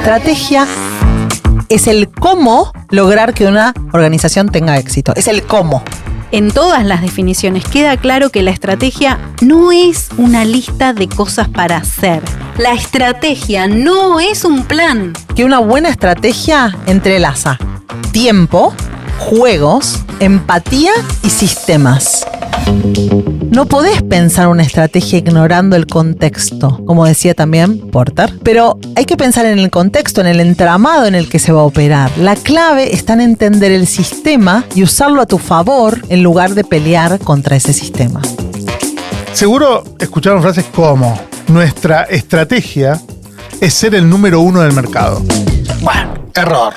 estrategia es el cómo lograr que una organización tenga éxito. Es el cómo. En todas las definiciones queda claro que la estrategia no es una lista de cosas para hacer. La estrategia no es un plan. Que una buena estrategia entrelaza tiempo, juegos, empatía y sistemas. No podés pensar una estrategia ignorando el contexto, como decía también Porter, pero hay que pensar en el contexto, en el entramado en el que se va a operar. La clave está en entender el sistema y usarlo a tu favor en lugar de pelear contra ese sistema. Seguro escucharon frases como: nuestra estrategia es ser el número 1 del mercado. Bueno, error.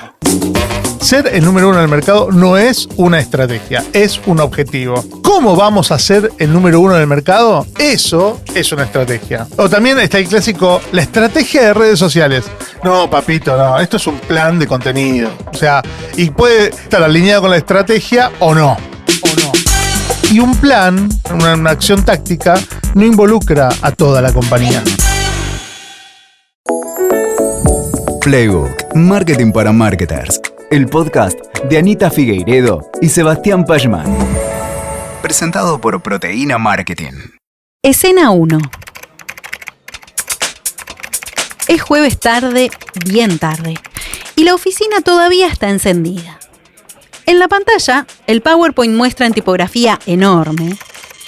Ser el número 1 del mercado no es una estrategia, es un objetivo. ¿Cómo vamos a ser el número 1 del mercado? Eso es una estrategia. O también está el clásico, la estrategia de redes sociales. No, papito, no, esto es un plan de contenido. O sea, y puede estar alineado con la estrategia o no. Y un plan, una acción táctica, no involucra a toda la compañía. Playbook, Marketing para Marketers. El podcast de Anita Figueiredo y Sebastián Pachman. Presentado por Proteína Marketing. Escena 1. Es jueves tarde, bien tarde, y la oficina todavía está encendida. En la pantalla, el PowerPoint muestra en tipografía enorme: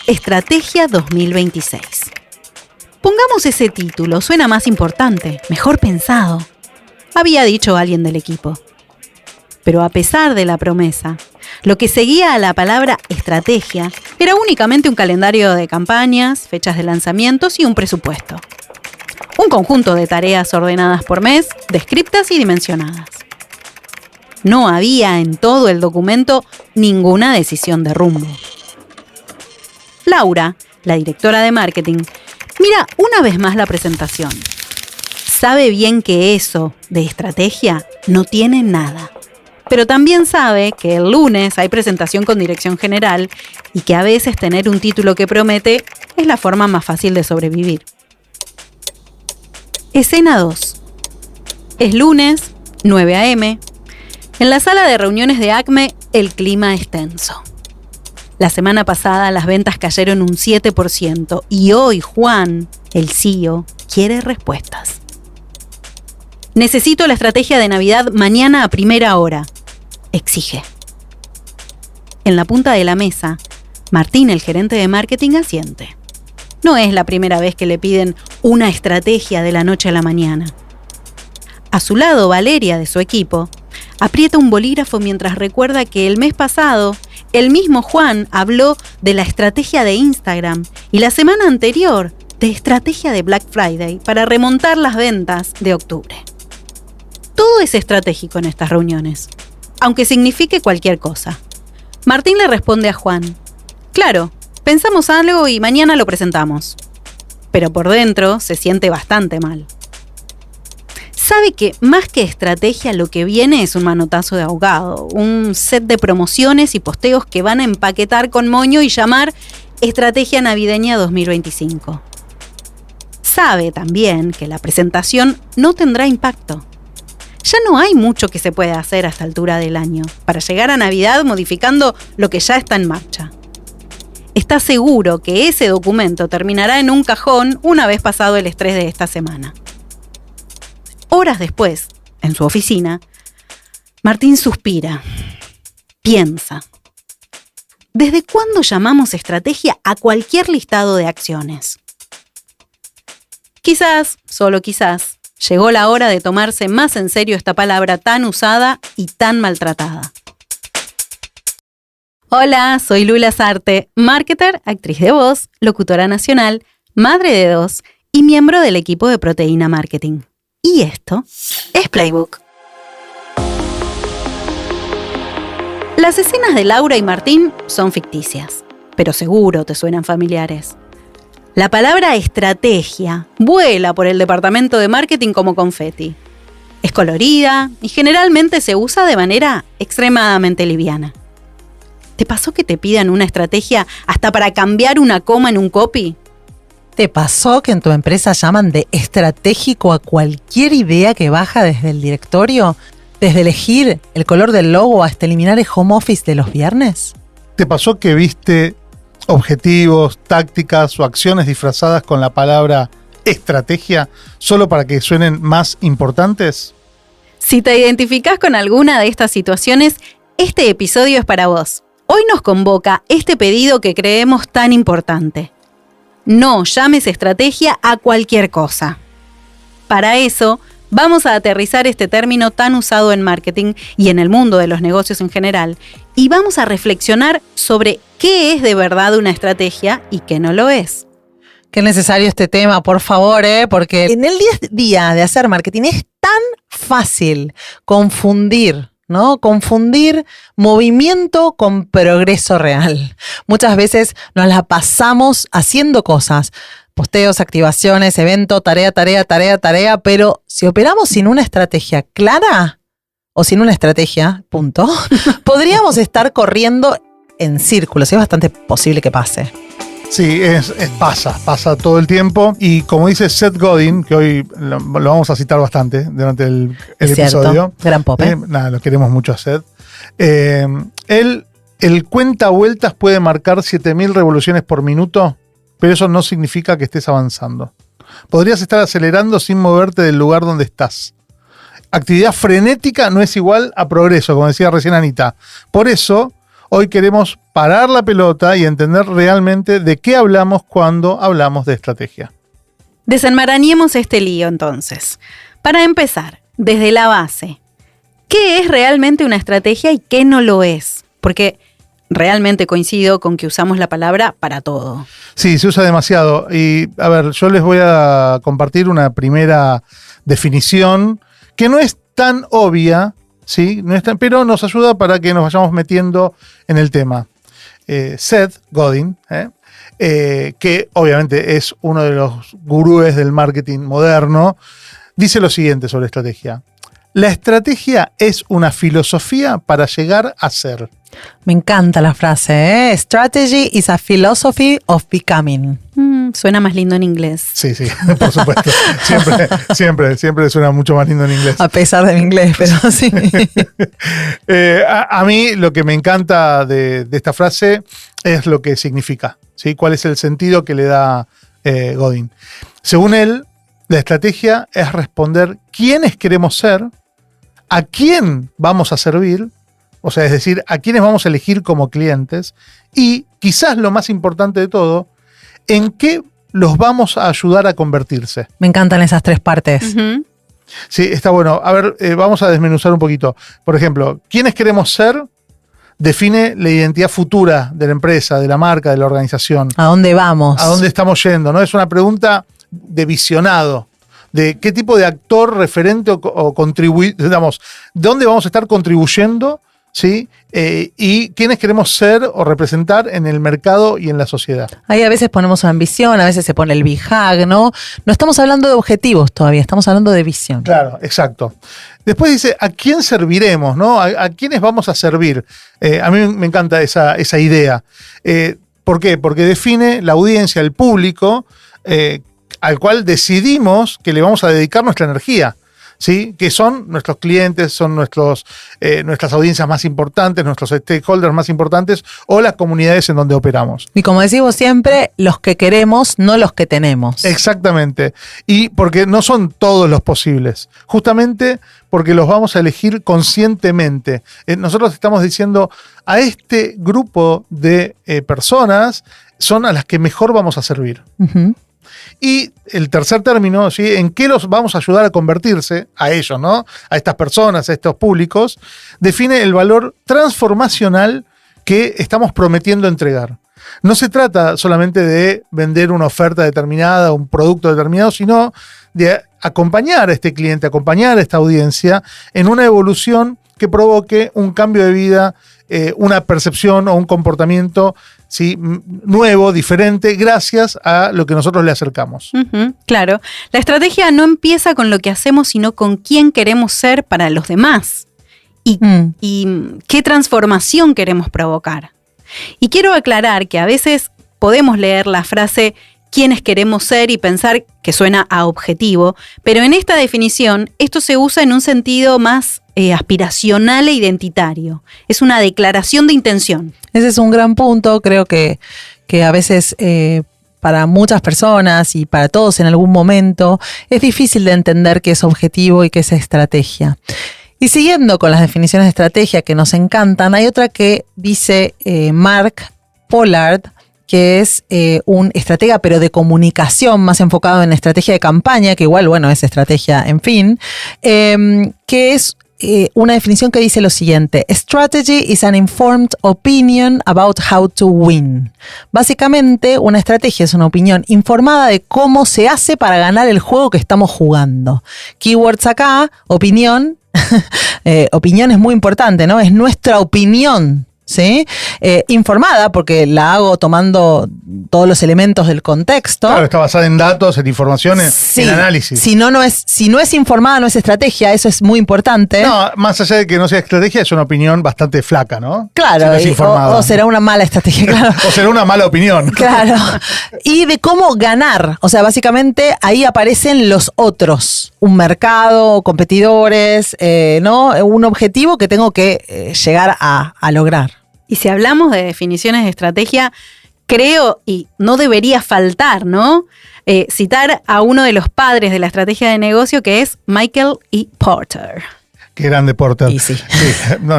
Estrategia 2026. Pongamos ese título, suena más importante, mejor pensado, había dicho alguien del equipo. Pero a pesar de la promesa, lo que seguía a la palabra estrategia era únicamente un calendario de campañas, fechas de lanzamientos y un presupuesto. Un conjunto de tareas ordenadas por mes, descriptas y dimensionadas. No había en todo el documento ninguna decisión de rumbo. Laura, la directora de marketing, mira una vez más la presentación. Sabe bien que eso de estrategia no tiene nada. Pero también sabe que el lunes hay presentación con dirección general y que a veces tener un título que promete es la forma más fácil de sobrevivir. Escena 2. Es lunes, 9 a.m. En la sala de reuniones de ACME, el clima es tenso. La semana pasada las ventas cayeron un 7% y hoy Juan, el CEO, quiere respuestas. Necesito la estrategia de Navidad mañana a primera hora, exige. En la punta de la mesa, Martín, el gerente de marketing, asiente. No es la primera vez que le piden una estrategia de la noche a la mañana. A su lado, Valeria, de su equipo, aprieta un bolígrafo mientras recuerda que el mes pasado, el mismo Juan habló de la estrategia de Instagram y la semana anterior de estrategia de Black Friday para remontar las ventas de octubre. Todo es estratégico en estas reuniones, aunque signifique cualquier cosa. Martín le responde a Juan: claro, pensamos algo y mañana lo presentamos. Pero por dentro se siente bastante mal. Sabe que más que estrategia lo que viene es un manotazo de ahogado, un set de promociones y posteos que van a empaquetar con moño y llamar Estrategia Navideña 2025. Sabe también que la presentación no tendrá impacto. Ya no hay mucho que se pueda hacer a esta altura del año para llegar a Navidad modificando lo que ya está en marcha. Está seguro que ese documento terminará en un cajón una vez pasado el estrés de esta semana. Horas después, en su oficina, Martín suspira, piensa. ¿Desde cuándo llamamos estrategia a cualquier listado de acciones? Quizás, solo quizás, llegó la hora de tomarse más en serio esta palabra tan usada y tan maltratada. Hola, soy Lula Sarte, marketer, actriz de voz, locutora nacional, madre de 2 y miembro del equipo de Proteína Marketing. Y esto es Playbook. Las escenas de Laura y Martín son ficticias, pero seguro te suenan familiares. La palabra estrategia vuela por el departamento de marketing como confeti. Es colorida y generalmente se usa de manera extremadamente liviana. ¿Te pasó que te pidan una estrategia hasta para cambiar una coma en un copy? ¿Te pasó que en tu empresa llaman de estratégico a cualquier idea que baja desde el directorio? Desde elegir el color del logo hasta eliminar el home office de los viernes. ¿Te pasó que viste objetivos, tácticas o acciones disfrazadas con la palabra estrategia solo para que suenen más importantes? Si te identificás con alguna de estas situaciones, este episodio es para vos. Hoy nos convoca este pedido que creemos tan importante. No llames estrategia a cualquier cosa. Para eso, vamos a aterrizar este término tan usado en marketing y en el mundo de los negocios en general, y vamos a reflexionar sobre qué es de verdad una estrategia y qué no lo es. Qué necesario este tema, por favor, porque en el día a día de hacer marketing es tan fácil confundir, ¿no? Confundir movimiento con progreso real. Muchas veces nos la pasamos haciendo cosas, posteos, activaciones, evento, tarea, pero si operamos sin una estrategia clara o sin una estrategia, punto, podríamos estar corriendo en círculos. Es bastante posible que pase. Sí, pasa todo el tiempo. Y como dice Seth Godin, que hoy lo vamos a citar bastante durante el episodio. Gran pop, lo queremos mucho a Seth. El cuenta vueltas puede marcar 7.000 revoluciones por minuto, pero eso no significa que estés avanzando. Podrías estar acelerando sin moverte del lugar donde estás. Actividad frenética no es igual a progreso, como decía recién Anita. Por eso, hoy queremos parar la pelota y entender realmente de qué hablamos cuando hablamos de estrategia. Desenmarañemos este lío entonces. Para empezar, desde la base, ¿qué es realmente una estrategia y qué no lo es? Porque realmente coincido con que usamos la palabra para todo. Sí, se usa demasiado. Y a ver, yo les voy a compartir una primera definición que no es tan obvia, ¿sí? No es tan, pero nos ayuda para que nos vayamos metiendo en el tema. Seth Godin, que obviamente es uno de los gurúes del marketing moderno, dice lo siguiente sobre estrategia. La estrategia es una filosofía para llegar a ser. Me encanta la frase, Strategy is a philosophy of becoming. Suena más lindo en inglés. Sí, por supuesto. Siempre suena mucho más lindo en inglés. A pesar de mi inglés, pero sí. A mí lo que me encanta de esta frase es lo que significa, ¿sí? ¿Cuál es el sentido que le da Godin? Según él, la estrategia es responder quiénes queremos ser, a quién vamos a servir, o sea, es decir, a quiénes vamos a elegir como clientes y, quizás lo más importante de todo, en qué los vamos a ayudar a convertirse. Me encantan esas tres partes. Uh-huh. Sí, está bueno. A ver, vamos a desmenuzar un poquito. Por ejemplo, ¿quiénes queremos ser? Define la identidad futura de la empresa, de la marca, de la organización. ¿A dónde vamos? ¿A dónde estamos yendo? ¿No? Es una pregunta de visionado. De qué tipo de actor, referente o digamos, dónde vamos a estar contribuyendo, ¿sí? Y quiénes queremos ser o representar en el mercado y en la sociedad. Ahí a veces ponemos una ambición, a veces se pone el BHAG, ¿no? No estamos hablando de objetivos todavía, estamos hablando de visión. Claro, exacto. Después dice, ¿a quién serviremos? ¿No? ¿A quiénes vamos a servir? A mí me encanta esa idea. ¿Por qué? Porque define la audiencia, el público, al cual decidimos que le vamos a dedicar nuestra energía, ¿sí? Que son nuestros clientes, son nuestras audiencias más importantes, nuestros stakeholders más importantes o las comunidades en donde operamos. Y como decimos siempre, los que queremos, no los que tenemos. Exactamente. Y porque no son todos los posibles, justamente porque los vamos a elegir conscientemente. Nosotros estamos diciendo a este grupo de personas son a las que mejor vamos a servir. Uh-huh. Y el tercer término, ¿sí? ¿En qué los vamos a ayudar a convertirse? A ellos, ¿no? A estas personas, a estos públicos. Define el valor transformacional que estamos prometiendo entregar. No se trata solamente de vender una oferta determinada, un producto determinado, sino de acompañar a este cliente, acompañar a esta audiencia en una evolución que provoque un cambio de vida, una percepción o un comportamiento, ¿sí? Nuevo, diferente, gracias a lo que nosotros le acercamos. Uh-huh, claro. La estrategia no empieza con lo que hacemos, sino con quién queremos ser para los demás. Y qué transformación queremos provocar. Y quiero aclarar que a veces podemos leer la frase quiénes queremos ser y pensar que suena a objetivo, pero en esta definición esto se usa en un sentido más aspiracional e identitario. Es una declaración de intención. Ese es un gran punto, creo que a veces para muchas personas y para todos en algún momento es difícil de entender qué es objetivo y qué es estrategia. Y siguiendo con las definiciones de estrategia que nos encantan, hay otra que dice Mark Pollard, que es un estratega pero de comunicación, más enfocado en estrategia de campaña, que igual, bueno, es estrategia, en fin, que es una definición que dice lo siguiente: Strategy is an informed opinion about how to win. Básicamente, una estrategia es una opinión informada de cómo se hace para ganar el juego que estamos jugando. Keywords acá, opinión. Opinión es muy importante, ¿no? Es nuestra opinión, ¿sí? Informada, porque la hago tomando todos los elementos del contexto. Claro, está basada en datos, en informaciones, sí, en análisis. Si no es informada, no es estrategia, eso es muy importante. No, más allá de que no sea estrategia, es una opinión bastante flaca, ¿no? Claro, si no es informada. o será una mala estrategia, claro. O será una mala opinión. Claro. Y de cómo ganar. O sea, básicamente ahí aparecen los otros. Un mercado, competidores, ¿no? Un objetivo que tengo que llegar a lograr. Y si hablamos de definiciones de estrategia, creo, y no debería faltar, ¿no? Citar a uno de los padres de la estrategia de negocio, que es Michael E. Porter. Qué grande Porter. Y sí. No.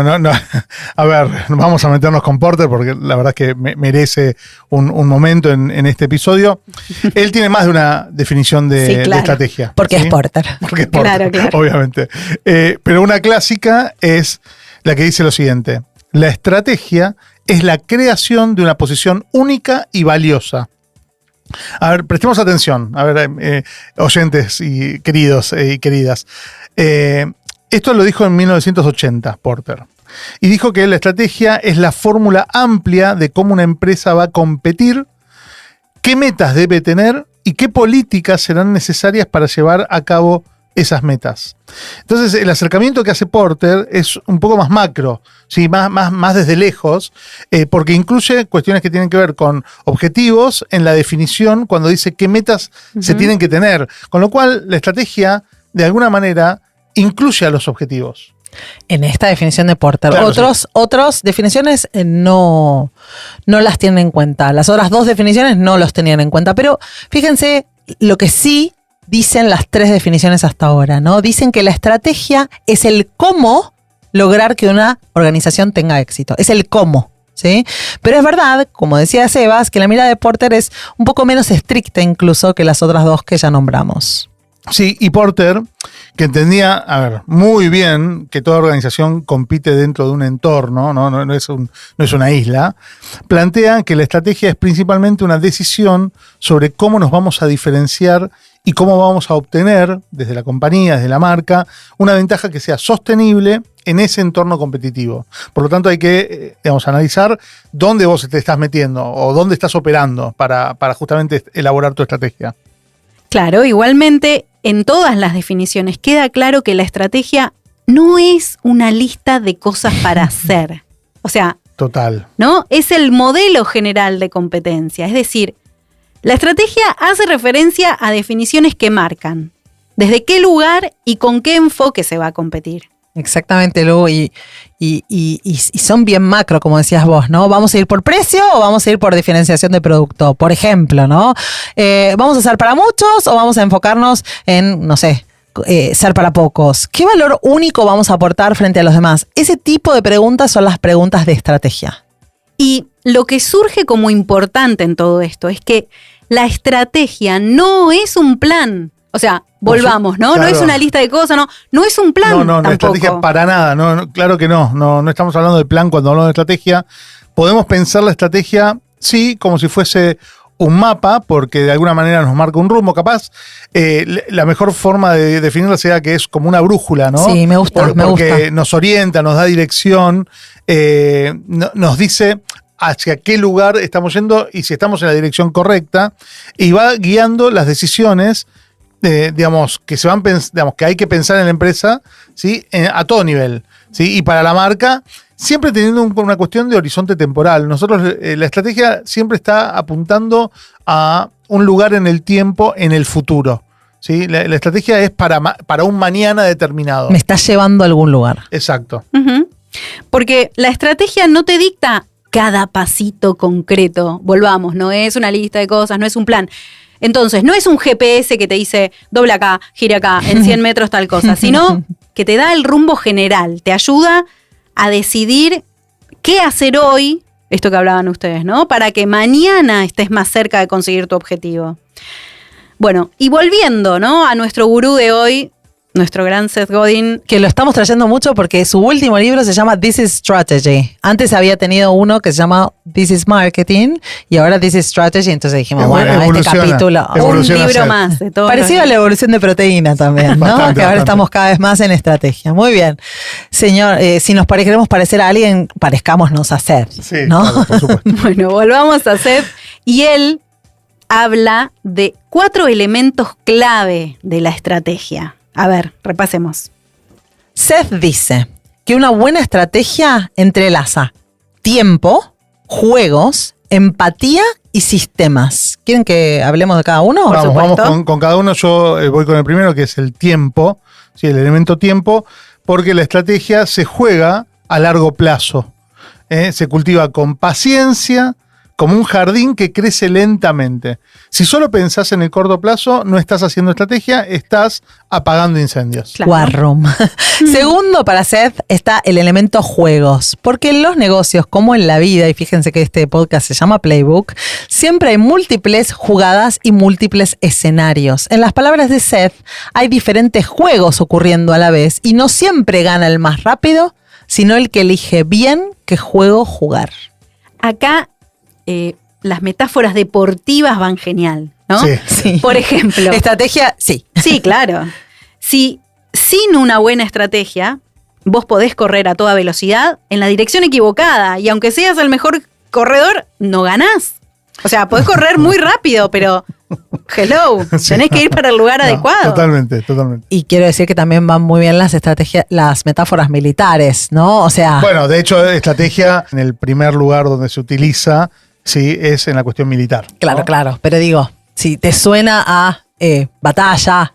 A ver, vamos a meternos con Porter porque la verdad es que merece un momento en este episodio. Él tiene más de una definición de estrategia. Porque ¿sí? es Porter. Porque es Porter, claro. Obviamente. Pero una clásica es la que dice lo siguiente: la estrategia es la creación de una posición única y valiosa. A ver, prestemos atención, a ver, oyentes y queridos y queridas. Esto lo dijo en 1980, Porter. Y dijo que la estrategia es la fórmula amplia de cómo una empresa va a competir, qué metas debe tener y qué políticas serán necesarias para llevar a cabo esas metas. Entonces, el acercamiento que hace Porter es un poco más macro, ¿sí? más desde lejos, porque incluye cuestiones que tienen que ver con objetivos en la definición cuando dice qué metas se tienen que tener. Con lo cual, la estrategia, de alguna manera, incluye a los objetivos. En esta definición de Porter. Claro, Otras definiciones no las tienen en cuenta. Las otras dos definiciones no los tenían en cuenta. Pero fíjense lo que sí dicen las tres definiciones hasta ahora, ¿no? Dicen que la estrategia es el cómo lograr que una organización tenga éxito. Es el cómo, ¿sí? Pero es verdad, como decía Sebas, que la mirada de Porter es un poco menos estricta incluso que las otras dos que ya nombramos. Sí, y Porter, que entendía, a ver, muy bien que toda organización compite dentro de un entorno, no es una isla, plantea que la estrategia es principalmente una decisión sobre cómo nos vamos a diferenciar y cómo vamos a obtener, desde la compañía, desde la marca, una ventaja que sea sostenible en ese entorno competitivo. Por lo tanto, hay que, analizar dónde vos te estás metiendo o dónde estás operando para justamente elaborar tu estrategia. Claro, igualmente, en todas las definiciones queda claro que la estrategia no es una lista de cosas para hacer. O sea, total, ¿no? Es el modelo general de competencia. Es decir, la estrategia hace referencia a definiciones que marcan desde qué lugar y con qué enfoque se va a competir. Exactamente, Lu, y son bien macro, como decías vos, ¿no? ¿Vamos a ir por precio o vamos a ir por diferenciación de producto? Por ejemplo, ¿no? ¿Vamos a ser para muchos o vamos a enfocarnos en, no sé, ser para pocos? ¿Qué valor único vamos a aportar frente a los demás? Ese tipo de preguntas son las preguntas de estrategia. Y lo que surge como importante en todo esto es que la estrategia no es un plan. O sea, volvamos, ¿no? Claro. No es una lista de cosas, no es un plan. No, estrategia para nada, no, claro que no estamos hablando de plan cuando hablamos de estrategia. Podemos pensar la estrategia, sí, como si fuese un mapa, porque de alguna manera nos marca un rumbo, capaz. La mejor forma de definirla sería que es como una brújula, ¿no? Sí, me gusta. Porque nos orienta, nos da dirección, nos dice hacia qué lugar estamos yendo y si estamos en la dirección correcta, y va guiando las decisiones que hay que pensar en la empresa, ¿sí? A todo nivel, ¿sí? Y para la marca, siempre teniendo una cuestión de horizonte temporal. Nosotros, la estrategia siempre está apuntando a un lugar en el tiempo, en el futuro. ¿Sí? La estrategia es para un mañana determinado. Me está llevando a algún lugar. Exacto. Ujú. Porque la estrategia no te dicta cada pasito concreto. Volvamos, no es una lista de cosas, no es un plan. Entonces, no es un GPS que te dice, dobla acá, gira acá, en 100 metros tal cosa, sino que te da el rumbo general, te ayuda a decidir qué hacer hoy, esto que hablaban ustedes, ¿no? Para que mañana estés más cerca de conseguir tu objetivo. Bueno, y volviendo, ¿no?, a nuestro gurú de hoy, nuestro gran Seth Godin. Que lo estamos trayendo mucho porque su último libro se llama This is Strategy. Antes había tenido uno que se llama This is Marketing y ahora This is Strategy. Entonces dijimos, bueno, este capítulo, un libro más de todo. Parecido a la evolución de proteína también, ¿no? Bastante, que ahora bastante. estamos cada vez más en estrategia. Muy bien. Señor, si nos queremos parecer a alguien, parezcámonos a Seth, Sí, ¿no? claro, por supuesto. Bueno, volvamos a Seth. Y él habla de 4 elementos clave de la estrategia. A ver, repasemos. Seth dice que una buena estrategia entrelaza tiempo, juegos, empatía y sistemas. ¿Quieren que hablemos de cada uno? Vamos con cada uno. Yo voy con el primero, que es el tiempo, ¿sí? El elemento tiempo, porque la estrategia se juega a largo plazo. Se cultiva con paciencia, como un jardín que crece lentamente. Si solo pensás en el corto plazo, no estás haciendo estrategia, estás apagando incendios. Claro. War Room. Segundo, para Seth está el elemento juegos, porque en los negocios, como en la vida, y fíjense que este podcast se llama Playbook, siempre hay múltiples jugadas y múltiples escenarios. En las palabras de Seth, hay diferentes juegos ocurriendo a la vez y no siempre gana el más rápido, sino el que elige bien qué juego jugar. Acá las metáforas deportivas van genial, ¿no? Sí. Sí. Por ejemplo. Estrategia, sí. Sí, claro. Si sin una buena estrategia vos podés correr a toda velocidad en la dirección equivocada y aunque seas el mejor corredor, no ganás. O sea, podés correr muy rápido, pero hello, tenés que ir para el lugar adecuado. Totalmente. Y quiero decir que también van muy bien las estrategias, las metáforas militares, ¿no? O sea, Bueno, de hecho, estrategia en el primer lugar donde se utiliza, sí, es en la cuestión militar. claro, ¿no? claro. Pero digo, si te suena a batalla,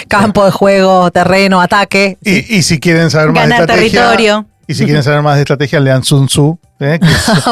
campo de juego, terreno, ataque. Y si quieren saber más Ganar de estrategia. territorio. Y si quieren saber más de estrategia, lean Sun Tzu. Que es-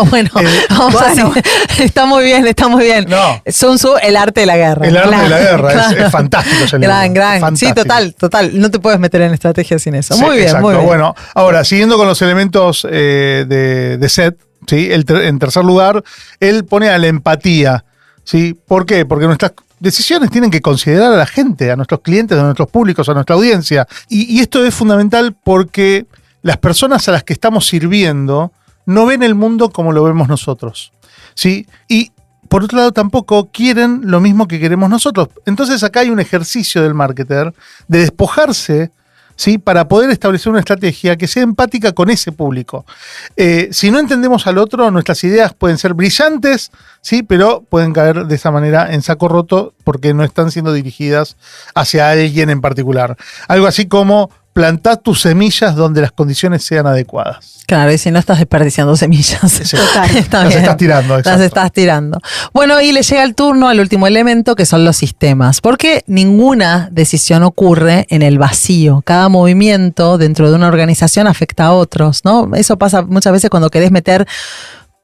Bueno, vamos bueno. a está muy bien, está muy bien. No. Sun Tzu, el arte de la guerra. el arte de la guerra. Claro. Es fantástico ese libro. Gran. Fantástico. Sí, total. No te puedes meter en estrategia sin eso. Sí, muy bien, exacto. muy bien. Bueno, ahora, siguiendo con los elementos de Seth, ¿sí? En tercer lugar, él pone a la empatía. ¿Sí? ¿Por qué? Porque nuestras decisiones tienen que considerar a la gente, a nuestros clientes, a nuestros públicos, a nuestra audiencia. Y esto es fundamental porque las personas a las que estamos sirviendo no ven el mundo como lo vemos nosotros. ¿Sí? Y por otro lado tampoco quieren lo mismo que queremos nosotros. Entonces acá hay un ejercicio del marketer de despojarse, ¿sí? Para poder establecer una estrategia que sea empática con ese público. Si no entendemos al otro, nuestras ideas pueden ser brillantes, ¿sí? Pero pueden caer de esa manera en saco roto porque no están siendo dirigidas hacia alguien en particular. Algo así como plantá tus semillas donde las condiciones sean adecuadas. Claro, y si no estás desperdiciando semillas. Total. Está Las bien. estás tirando, Las exacto. estás tirando. Bueno, y le llega el turno al último elemento, que son los sistemas. Porque ninguna decisión ocurre en el vacío. Cada movimiento dentro de una organización afecta a otros, ¿no? Eso pasa muchas veces cuando querés meter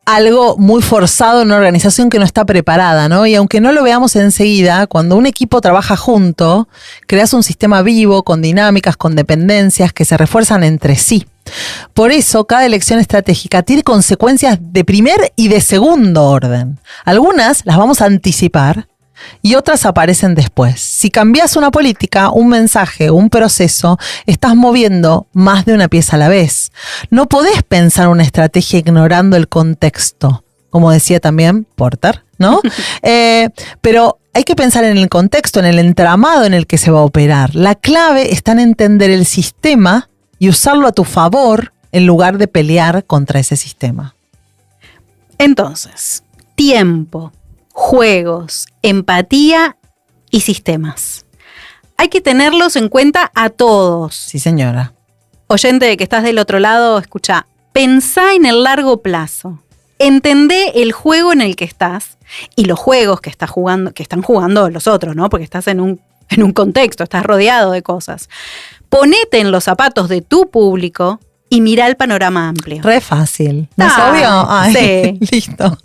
algo muy forzado en una organización que no está preparada, ¿no? Y aunque no lo veamos enseguida, cuando un equipo trabaja junto, creas un sistema vivo, con dinámicas, con dependencias que se refuerzan entre sí. Por eso, cada elección estratégica tiene consecuencias de primer y de segundo orden. Algunas las vamos a anticipar y otras aparecen después. Si cambias una política, un mensaje, un proceso, estás moviendo más de una pieza a la vez. No podés pensar una estrategia ignorando el contexto, como decía también Porter, ¿no? Pero hay que pensar en el contexto, en el entramado en el que se va a operar. La clave está en entender el sistema y usarlo a tu favor en lugar de pelear contra ese sistema. Entonces, tiempo, juegos, empatía y sistemas. Hay que tenerlos en cuenta a todos. Sí, señora. Oyente que estás del otro lado, escucha, Pensá en el largo plazo. Entendé el juego en el que estás y los juegos que están jugando los otros, ¿no? Porque estás en un contexto, estás rodeado de cosas. Ponete en los zapatos de tu público y mirá el panorama amplio. Re fácil. ¿No es obvio? Ay, sí. Listo.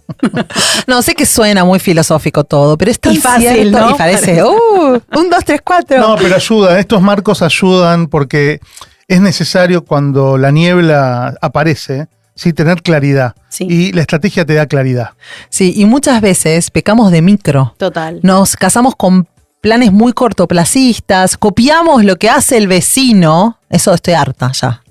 No, sé que suena muy filosófico todo, pero es tan Y fácil, cierto, ¿no? y parece, 1, 2, 3, 4. No, pero ayuda, estos marcos ayudan porque es necesario cuando la niebla aparece, sí, tener claridad. Sí. Y la estrategia te da claridad. Sí, y muchas veces pecamos de micro. Total. Nos casamos con planes muy cortoplacistas, copiamos lo que hace el vecino. Eso estoy harta ya,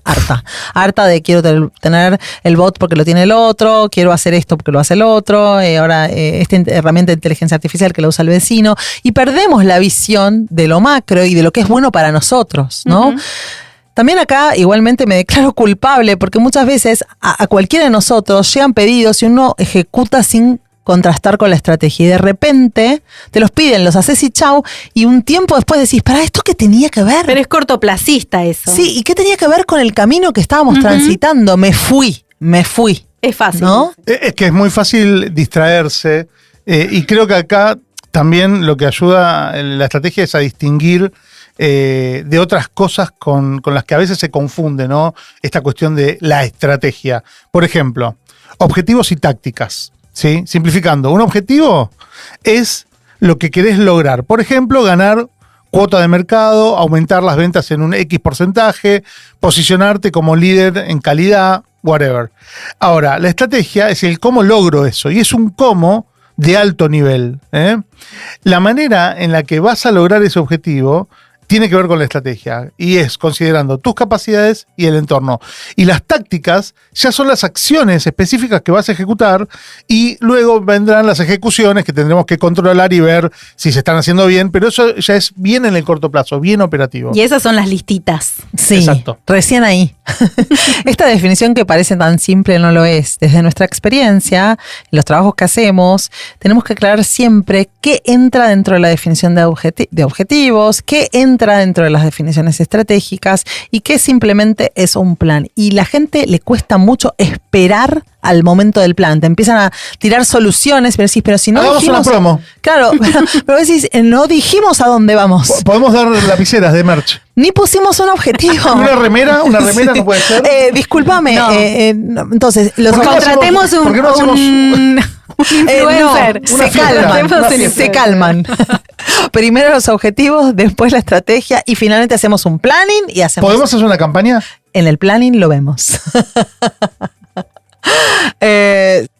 harta de quiero tener el bot porque lo tiene el otro, quiero hacer esto porque lo hace el otro, ahora esta herramienta de inteligencia artificial que la usa el vecino, y perdemos la visión de lo macro y de lo que es bueno para nosotros, ¿no? Uh-huh. También acá igualmente me declaro culpable porque muchas veces a cualquiera de nosotros llegan pedidos y uno ejecuta sin contrastar con la estrategia y de repente te los piden, los haces y chau, y un tiempo después decís, ¿para esto qué tenía que ver? Pero es cortoplacista eso. Sí, ¿y qué tenía que ver con el camino que estábamos transitando? Me fui. Es fácil, ¿no? Es que es muy fácil distraerse y creo que acá también lo que ayuda la estrategia es a distinguir de otras cosas con las que a veces se confunde, ¿no? Esta cuestión de la estrategia. Por ejemplo, objetivos y tácticas. ¿Sí? Simplificando, un objetivo es lo que querés lograr. Por ejemplo, ganar cuota de mercado, aumentar las ventas en un X porcentaje, posicionarte como líder en calidad, whatever. Ahora, la estrategia es el cómo logro eso, y es un cómo de alto nivel. La manera en la que vas a lograr ese objetivo tiene que ver con la estrategia y es considerando tus capacidades y el entorno. Y las tácticas ya son las acciones específicas que vas a ejecutar y luego vendrán las ejecuciones que tendremos que controlar y ver si se están haciendo bien, pero eso ya es bien en el corto plazo, bien operativo. Y esas son las listitas. Sí, exacto. Recién ahí. Esta definición que parece tan simple no lo es. Desde nuestra experiencia, en los trabajos que hacemos, tenemos que aclarar siempre qué entra dentro de la definición de objetivos, qué entra dentro de las definiciones estratégicas y qué simplemente es un plan. Y la gente le cuesta mucho esperar al momento del plan. Te empiezan a tirar soluciones, pero decís, pero si no hagamos dijimos... una promo. Claro, pero decís, no dijimos a dónde vamos. Podemos dar lapiceras de merch. Ni pusimos un objetivo. ¿Una remera sí. No puede ser? Discúlpame. No. Entonces, los contratemos ¿por qué no hacemos un influencer. Se calman. Primero los objetivos, después la estrategia y finalmente hacemos un planning y hacemos... ¿Podemos hacer una campaña? En el planning lo vemos.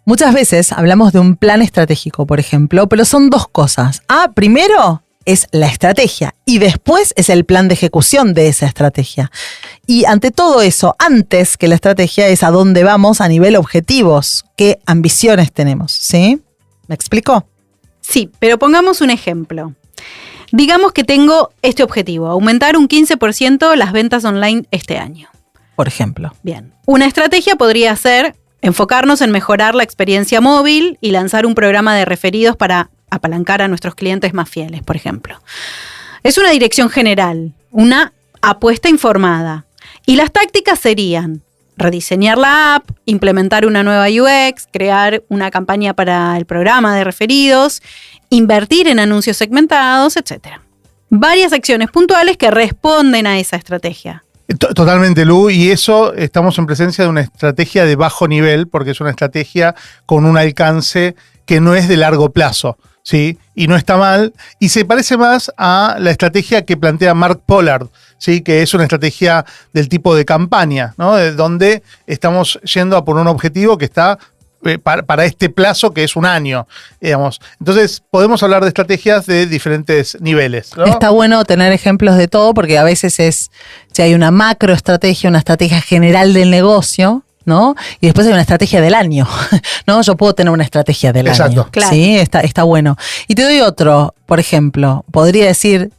Muchas veces hablamos de un plan estratégico, por ejemplo, pero son dos cosas. Primero es la estrategia y después es el plan de ejecución de esa estrategia. Y ante todo eso, antes que la estrategia es a dónde vamos a nivel objetivos, qué ambiciones tenemos, ¿sí? ¿Me explico? Sí, pero pongamos un ejemplo. Digamos que tengo este objetivo, aumentar un 15% las ventas online este año. Por ejemplo. Bien. Una estrategia podría ser enfocarnos en mejorar la experiencia móvil y lanzar un programa de referidos para apalancar a nuestros clientes más fieles, por ejemplo. Es una dirección general, una apuesta informada. Y las tácticas serían rediseñar la app, implementar una nueva UX, crear una campaña para el programa de referidos, invertir en anuncios segmentados, etc. Varias acciones puntuales que responden a esa estrategia. Totalmente, Lu, y eso estamos en presencia de una estrategia de bajo nivel, porque es una estrategia con un alcance que no es de largo plazo, ¿sí? Y no está mal, y se parece más a la estrategia que plantea Mark Pollard, ¿sí? Que es una estrategia del tipo de campaña, ¿no? De donde estamos yendo a por un objetivo que está para este plazo que es un año, digamos. Entonces podemos hablar de estrategias de diferentes niveles, ¿no? Está bueno tener ejemplos de todo porque a veces si hay una macroestrategia, una estrategia general del negocio, ¿no? Y después hay una estrategia del año, ¿no? Yo puedo tener una estrategia del Exacto. año. Claro. Sí, está bueno. Y te doy otro, por ejemplo, podría decir,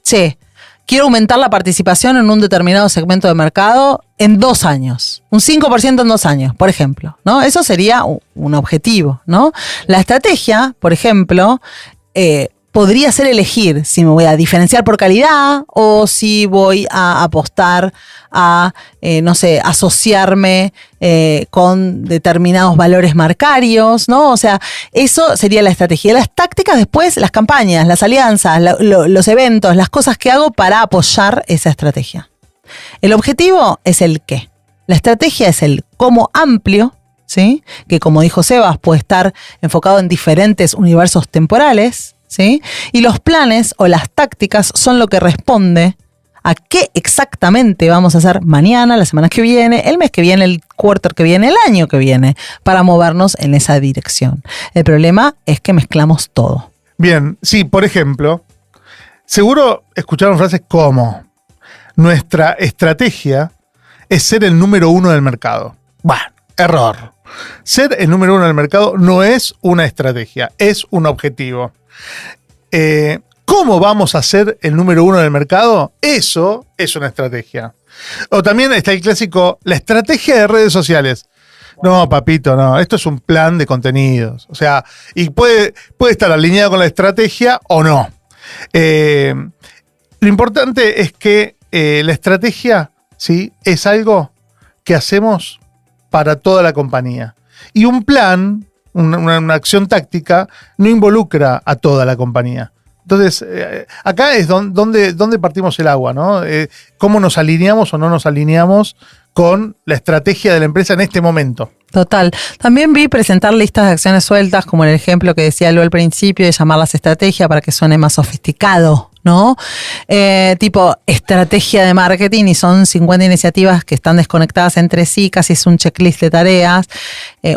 quiero aumentar la participación en un determinado segmento de mercado en 2 años. Un 5% en 2 años, por ejemplo, ¿no? Eso sería un objetivo, ¿no? La estrategia, por ejemplo, podría ser elegir si me voy a diferenciar por calidad o si voy a apostar a, asociarme con determinados valores marcarios, ¿no? O sea, eso sería la estrategia. Las tácticas después, las campañas, las alianzas, los eventos, las cosas que hago para apoyar esa estrategia. El objetivo es el qué. La estrategia es el cómo amplio, ¿sí? Que como dijo Sebas, puede estar enfocado en diferentes universos temporales, ¿sí? Y los planes o las tácticas son lo que responde a qué exactamente vamos a hacer mañana, la semana que viene, el mes que viene, el quarter que viene, el año que viene, para movernos en esa dirección. El problema es que mezclamos todo. Bien, sí, por ejemplo, seguro escucharon frases como: nuestra estrategia es ser el número 1 del mercado. Bueno, error. Ser el número 1 del mercado no es una estrategia, es un objetivo. ¿Cómo vamos a ser el número 1 del mercado? Eso es una estrategia. O también está el clásico, la estrategia de redes sociales. No, papito, no. Esto es un plan de contenidos. O sea, y puede estar alineado con la estrategia o no. Lo importante es que la estrategia, ¿sí?, es algo que hacemos para toda la compañía. Y un plan, una acción táctica, no involucra a toda la compañía. Entonces, acá es donde partimos el agua, ¿no? Cómo nos alineamos o no nos alineamos con la estrategia de la empresa en este momento. Total. También vi presentar listas de acciones sueltas, como el ejemplo que decía Lu al principio, de llamarlas estrategia para que suene más sofisticado, ¿no? Tipo estrategia de marketing, y son 50 iniciativas que están desconectadas entre sí, casi es un checklist de tareas,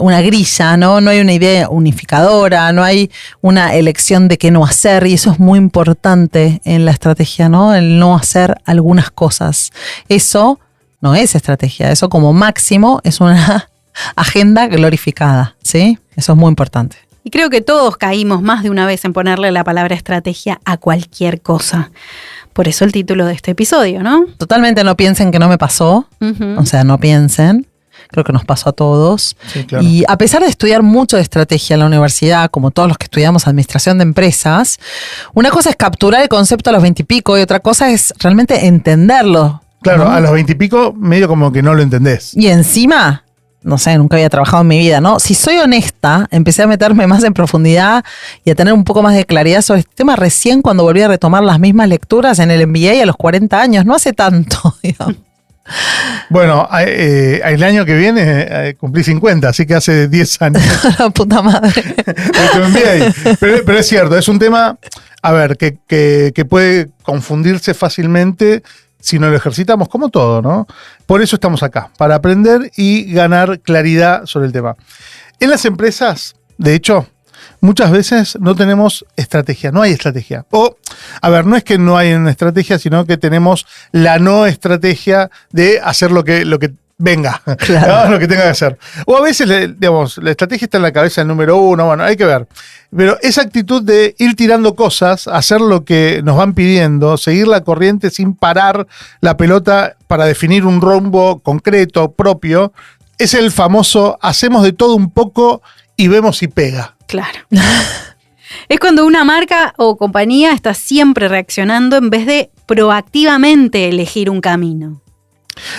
una grilla, ¿no? No hay una idea unificadora, no hay una elección de qué no hacer, y eso es muy importante en la estrategia, ¿no? El no hacer algunas cosas. Eso no es estrategia, eso como máximo es una agenda glorificada, ¿sí? Eso es muy importante. Y creo que todos caímos más de una vez en ponerle la palabra estrategia a cualquier cosa. Por eso el título de este episodio, ¿no? Totalmente, no piensen que no me pasó. Uh-huh. O sea, no piensen. Creo que nos pasó a todos. Sí, claro. Y a pesar de estudiar mucho de estrategia en la universidad, como todos los que estudiamos administración de empresas, una cosa es capturar el concepto a los 20 y pico y otra cosa es realmente entenderlo. Claro, ¿no? A los 20 y pico medio como que no lo entendés. Y encima, no sé, nunca había trabajado en mi vida, ¿no? Si soy honesta, empecé a meterme más en profundidad y a tener un poco más de claridad sobre este tema recién cuando volví a retomar las mismas lecturas en el MBA a los 40 años, no hace tanto, digamos. Bueno, el año que viene cumplí 50, así que hace 10 años. La puta madre. Pero es cierto, es un tema, a ver, que puede confundirse fácilmente si no lo ejercitamos, como todo, ¿no? Por eso estamos acá, para aprender y ganar claridad sobre el tema. En las empresas, de hecho, muchas veces no tenemos estrategia, no hay estrategia. O, a ver, no es que no hay una estrategia, sino que tenemos la no estrategia de hacer lo que venga, claro, ¿no? Lo que tenga que hacer. O a veces, digamos, la estrategia está en la cabeza del número 1, bueno, hay que ver. Pero esa actitud de ir tirando cosas, hacer lo que nos van pidiendo, seguir la corriente sin parar la pelota para definir un rumbo concreto, propio, es el famoso hacemos de todo un poco y vemos si pega. Claro. Es cuando una marca o compañía está siempre reaccionando en vez de proactivamente elegir un camino.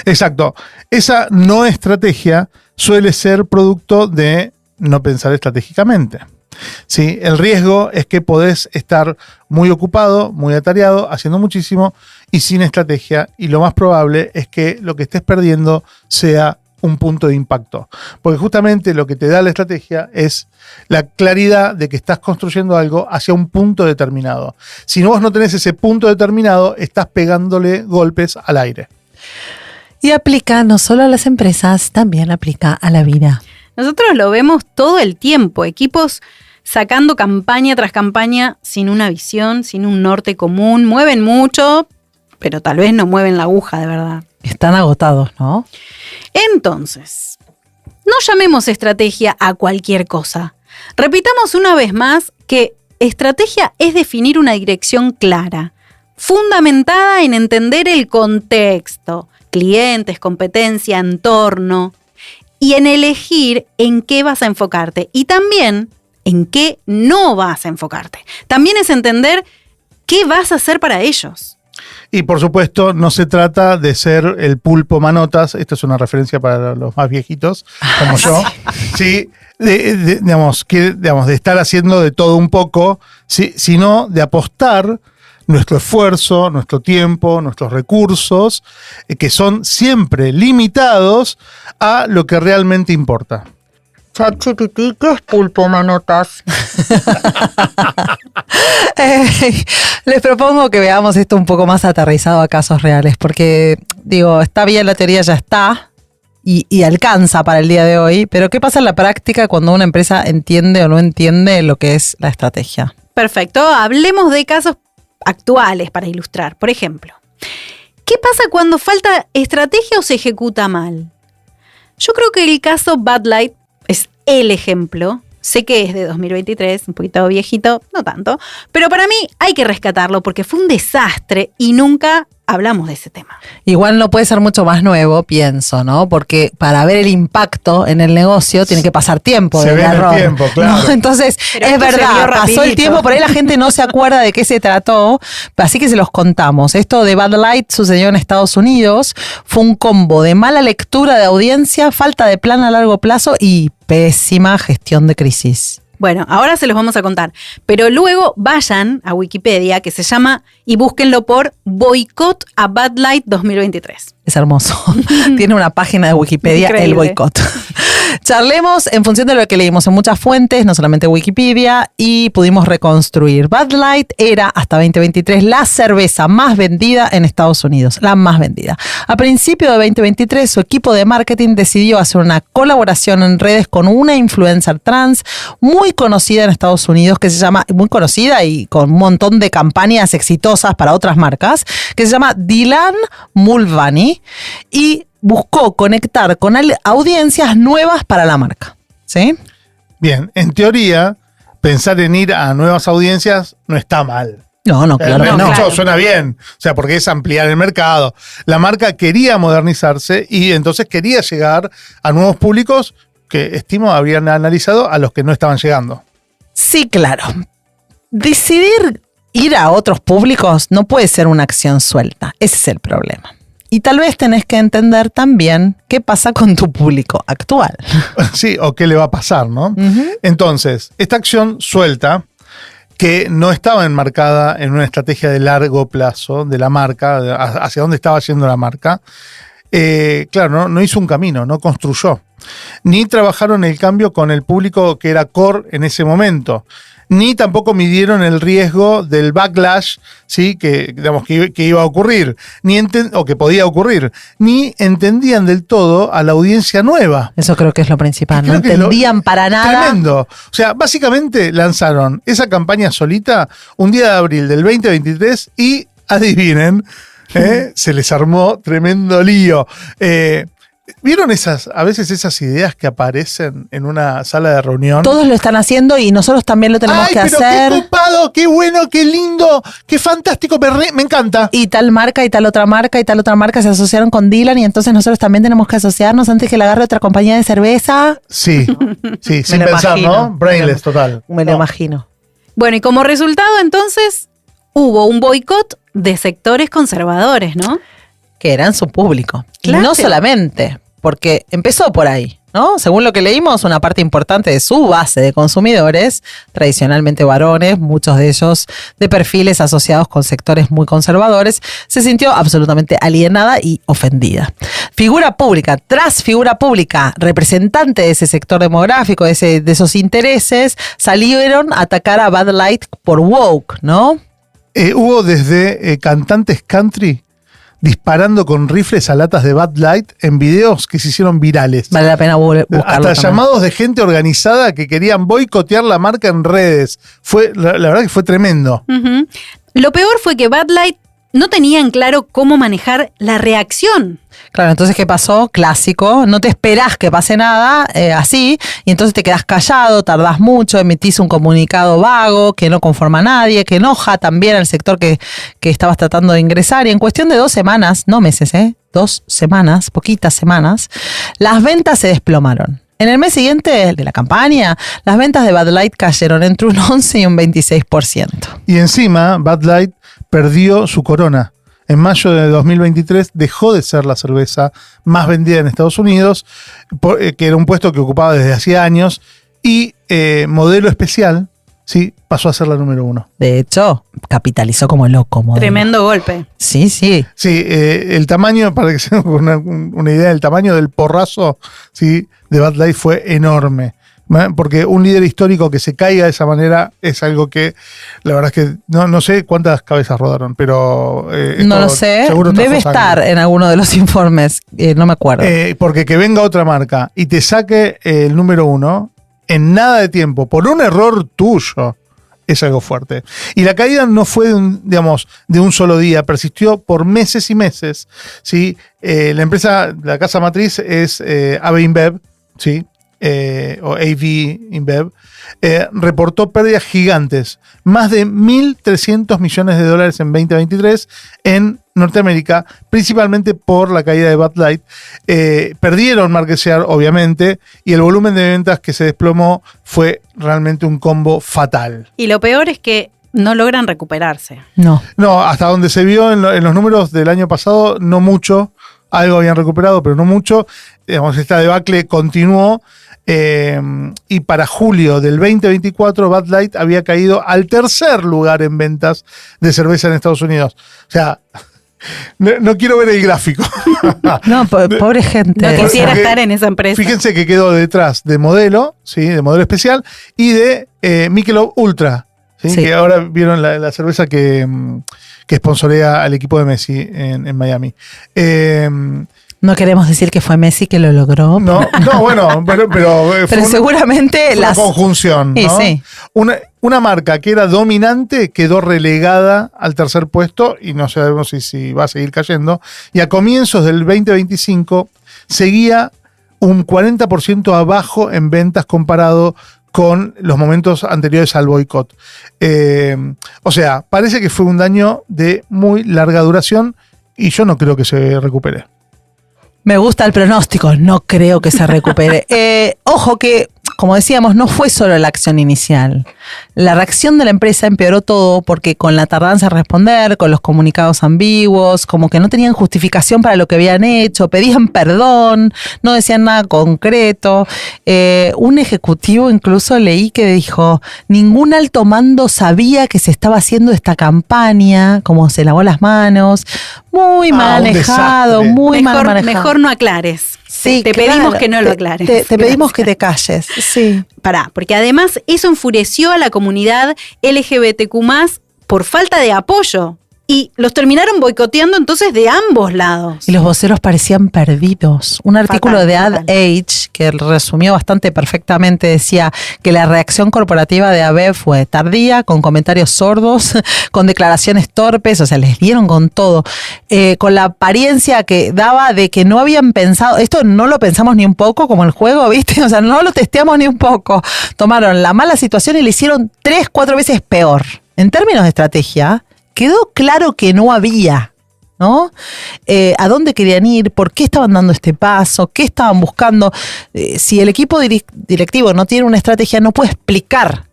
Exacto. Esa no estrategia suele ser producto de no pensar estratégicamente. ¿Sí? El riesgo es que podés estar muy ocupado, muy atareado, haciendo muchísimo y sin estrategia, y lo más probable es que lo que estés perdiendo sea un punto de impacto. Porque justamente lo que te da la estrategia es la claridad de que estás construyendo algo hacia un punto determinado. Si vos no tenés ese punto determinado, estás pegándole golpes al aire. Y aplica no solo a las empresas, también aplica a la vida. Nosotros lo vemos todo el tiempo, equipos sacando campaña tras campaña sin una visión, sin un norte común, mueven mucho, pero tal vez no mueven la aguja de verdad. Están agotados, ¿no? Entonces, no llamemos estrategia a cualquier cosa. Repitamos una vez más que estrategia es definir una dirección clara, fundamentada en entender el contexto, clientes, competencia, entorno, y en elegir en qué vas a enfocarte. Y también en qué no vas a enfocarte. También es entender qué vas a hacer para ellos. Y por supuesto, no se trata de ser el pulpo manotas. Esto es una referencia para los más viejitos, como yo. Sí, de estar haciendo de todo un poco, sí, sino de apostar nuestro esfuerzo, nuestro tiempo, nuestros recursos, que son siempre limitados a lo que realmente importa. ChatGPT, ¿qué es pulpo manotas? Les propongo que veamos esto un poco más aterrizado a casos reales, porque, está bien, la teoría ya está y alcanza para el día de hoy, pero ¿qué pasa en la práctica cuando una empresa entiende o no entiende lo que es la estrategia? Perfecto, hablemos de casos actuales para ilustrar. Por ejemplo, ¿qué pasa cuando falta estrategia o se ejecuta mal? Yo creo que el caso Bud Light es el ejemplo. Sé que es de 2023, un poquito viejito, no tanto, pero para mí hay que rescatarlo porque fue un desastre y nunca hablamos de ese tema. Igual no puede ser mucho más nuevo, pienso, ¿no? Porque para ver el impacto en el negocio tiene que pasar tiempo. Se ve el tiempo, claro. ¿No? Entonces, pero es verdad, pasó el tiempo, por ahí la gente no se acuerda de qué se trató, así que se los contamos. Esto de Bud Light sucedió en Estados Unidos, fue un combo de mala lectura de audiencia, falta de plan a largo plazo y pésima gestión de crisis. Bueno, ahora se los vamos a contar, pero luego vayan a Wikipedia, que se llama, y búsquenlo por Boicot a Bud Light 2023. Es hermoso. Tiene una página de Wikipedia, increíble. El boicot. Charlemos en función de lo que leímos en muchas fuentes, no solamente Wikipedia, y pudimos reconstruir. Bud Light era, hasta 2023, la cerveza más vendida en Estados Unidos, la más vendida. A principio de 2023, su equipo de marketing decidió hacer una colaboración en redes con una influencer trans muy conocida en Estados Unidos, que se llama, muy conocida y con un montón de campañas exitosas para otras marcas, que se llama Dylan Mulvaney, y buscó conectar con audiencias nuevas para la marca. ¿Sí? Bien, en teoría, pensar en ir a nuevas audiencias no está mal. No, claro que no. Claro. Suena bien, o sea, porque es ampliar el mercado. La marca quería modernizarse y entonces quería llegar a nuevos públicos que, estimo, habrían analizado a los que no estaban llegando. Sí, claro. Decidir ir a otros públicos no puede ser una acción suelta. Ese es el problema. Y tal vez tenés que entender también qué pasa con tu público actual. Sí, o qué le va a pasar, ¿no? Uh-huh. Entonces, esta acción suelta, que no estaba enmarcada en una estrategia de largo plazo de la marca, hacia dónde estaba yendo la marca, claro, no hizo un camino, no construyó. Ni trabajaron el cambio con el público que era core en ese momento. Ni tampoco midieron el riesgo del backlash, ¿sí? que iba a ocurrir, o que podía ocurrir. Ni entendían del todo a la audiencia nueva. Eso creo que es lo principal, no entendían para nada. Tremendo. O sea, básicamente lanzaron esa campaña solita un día de abril del 2023 y adivinen, se les armó tremendo lío. ¿Vieron a veces esas ideas que aparecen en una sala de reunión? Todos lo están haciendo y nosotros también lo tenemos que hacer. ¡Qué copado, qué bueno, qué lindo, qué fantástico! Me encanta. Y tal marca y tal otra marca y tal otra marca se asociaron con Dylan y entonces nosotros también tenemos que asociarnos antes que la agarre otra compañía de cerveza. Sí, sin pensar, ¿no? Brainless, total. Me lo imagino. Bueno, y como resultado entonces hubo un boicot de sectores conservadores, ¿no? Que eran su público. Claro. Y no solamente, porque empezó por ahí, ¿no? Según lo que leímos, una parte importante de su base de consumidores, tradicionalmente varones, muchos de ellos de perfiles asociados con sectores muy conservadores, se sintió absolutamente alienada y ofendida. Figura pública tras figura pública, representante de ese sector demográfico, de esos intereses, salieron a atacar a Bud Light por woke, ¿no? Hubo desde cantantes country disparando con rifles a latas de Bud Light en videos que se hicieron virales. Vale la pena buscarlo. Hasta también. Llamados de gente organizada que querían boicotear la marca en redes. La verdad que fue tremendo. Uh-huh. Lo peor fue que Bud Light no tenían claro cómo manejar la reacción. Claro, entonces, ¿qué pasó? Clásico, no te esperás que pase nada así, y entonces te quedás callado, tardás mucho, emitís un comunicado vago que no conforma a nadie, que enoja también al sector que estabas tratando de ingresar, y en cuestión de 2 semanas, no meses, 2 semanas, poquitas semanas, las ventas se desplomaron. En el mes siguiente de la campaña, las ventas de Bud Light cayeron entre un 11 y un 26%. Y encima, Bud Light perdió su corona. En mayo de 2023 dejó de ser la cerveza más vendida en Estados Unidos, que era un puesto que ocupaba desde hacía años, y modelo especial, sí, pasó a ser la número 1. De hecho, capitalizó como loco. Modelo. Tremendo golpe. Sí, sí. Sí, el tamaño, para que se den una idea, el tamaño del porrazo, sí, de Bud Light fue enorme. Porque un líder histórico que se caiga de esa manera es algo que la verdad es que no sé cuántas cabezas rodaron, pero no lo sé, debe estar en alguno de los informes, no me acuerdo. Porque que venga otra marca y te saque el número 1 en nada de tiempo por un error tuyo es algo fuerte. Y la caída no fue de un solo día, persistió por meses y meses, ¿sí? La empresa, la casa matriz es AB InBev, ¿sí? O AV InBev, reportó pérdidas gigantes, más de $1.300 millones en 2023 en Norteamérica, principalmente por la caída de Bud Light. Perdieron market share, obviamente, y el volumen de ventas que se desplomó fue realmente un combo fatal. Y lo peor es que no logran recuperarse. No, hasta donde se vio en los números del año pasado, no mucho. Algo habían recuperado, pero no mucho. Digamos, esta debacle continuó. Y para julio del 2024 Bud Light había caído al tercer lugar en ventas de cerveza en Estados Unidos. O sea, no quiero ver el gráfico. No, pobre gente. No quisiera estar en esa empresa. Fíjense que quedó detrás de Modelo, ¿sí? De Modelo Especial, y de Michelob Ultra, ¿sí? Sí. Que ahora vieron la cerveza que sponsorea al equipo de Messi en Miami. No queremos decir que fue Messi que lo logró. No, bueno, pero seguramente la conjunción, ¿no? Sí. Una marca que era dominante quedó relegada al tercer puesto y no sabemos si va a seguir cayendo. Y a comienzos del 2025 seguía un 40% abajo en ventas comparado con los momentos anteriores al boicot. O sea, parece que fue un daño de muy larga duración y yo no creo que se recupere. Me gusta el pronóstico, no creo que se recupere. Ojo que, como decíamos, no fue solo la acción inicial. La reacción de la empresa empeoró todo porque con la tardanza en responder, con los comunicados ambiguos, como que no tenían justificación para lo que habían hecho, pedían perdón, no decían nada concreto. Un ejecutivo incluso leí que dijo, ningún alto mando sabía que se estaba haciendo esta campaña, como se lavó las manos, muy manejado, muy mal manejado. Mejor no aclares. Sí, te pedimos que no lo aclares. Te pedimos que te calles. Sí. Pará, porque además eso enfureció a la comunidad LGBTQ+, por falta de apoyo. Y los terminaron boicoteando entonces de ambos lados. Y los voceros parecían perdidos. Un artículo de Ad Age, que resumió bastante perfectamente, decía que la reacción corporativa de AB fue tardía, con comentarios sordos, con declaraciones torpes, o sea, les dieron con todo. Con la apariencia que daba de que no habían pensado, esto no lo pensamos ni un poco, como el juego, ¿viste? O sea, no lo testeamos ni un poco. Tomaron la mala situación y le hicieron 3-4 veces peor. En términos de estrategia, quedó claro que no había, ¿no? ¿A dónde querían ir? ¿Por qué estaban dando este paso? ¿Qué estaban buscando? Si el equipo directivo no tiene una estrategia, no puede explicar,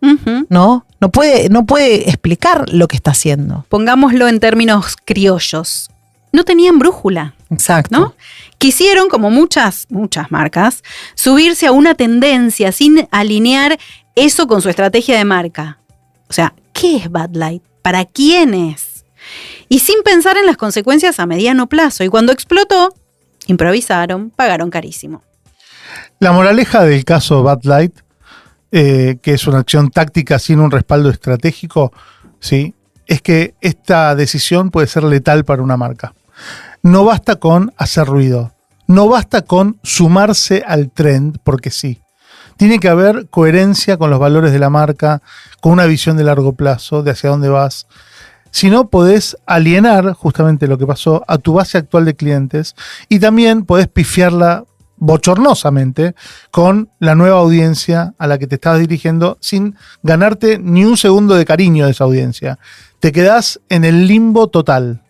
¿no? No puede explicar lo que está haciendo. Pongámoslo en términos criollos. No tenían brújula. Exacto. ¿No? Quisieron, como muchas marcas, subirse a una tendencia sin alinear eso con su estrategia de marca. O sea, ¿qué es Bud Light? ¿Para quiénes? Y sin pensar en las consecuencias a mediano plazo. Y cuando explotó, improvisaron, pagaron carísimo. La moraleja del caso Bud Light, que es una acción táctica sin un respaldo estratégico, ¿sí? Es que esta decisión puede ser letal para una marca. No basta con hacer ruido. No basta con sumarse al trend, porque sí. Tiene que haber coherencia con los valores de la marca, con una visión de largo plazo, de hacia dónde vas. Si no, podés alienar, justamente lo que pasó, a tu base actual de clientes y también podés pifiarla bochornosamente con la nueva audiencia a la que te estás dirigiendo sin ganarte ni un segundo de cariño de esa audiencia. Te quedás en el limbo total.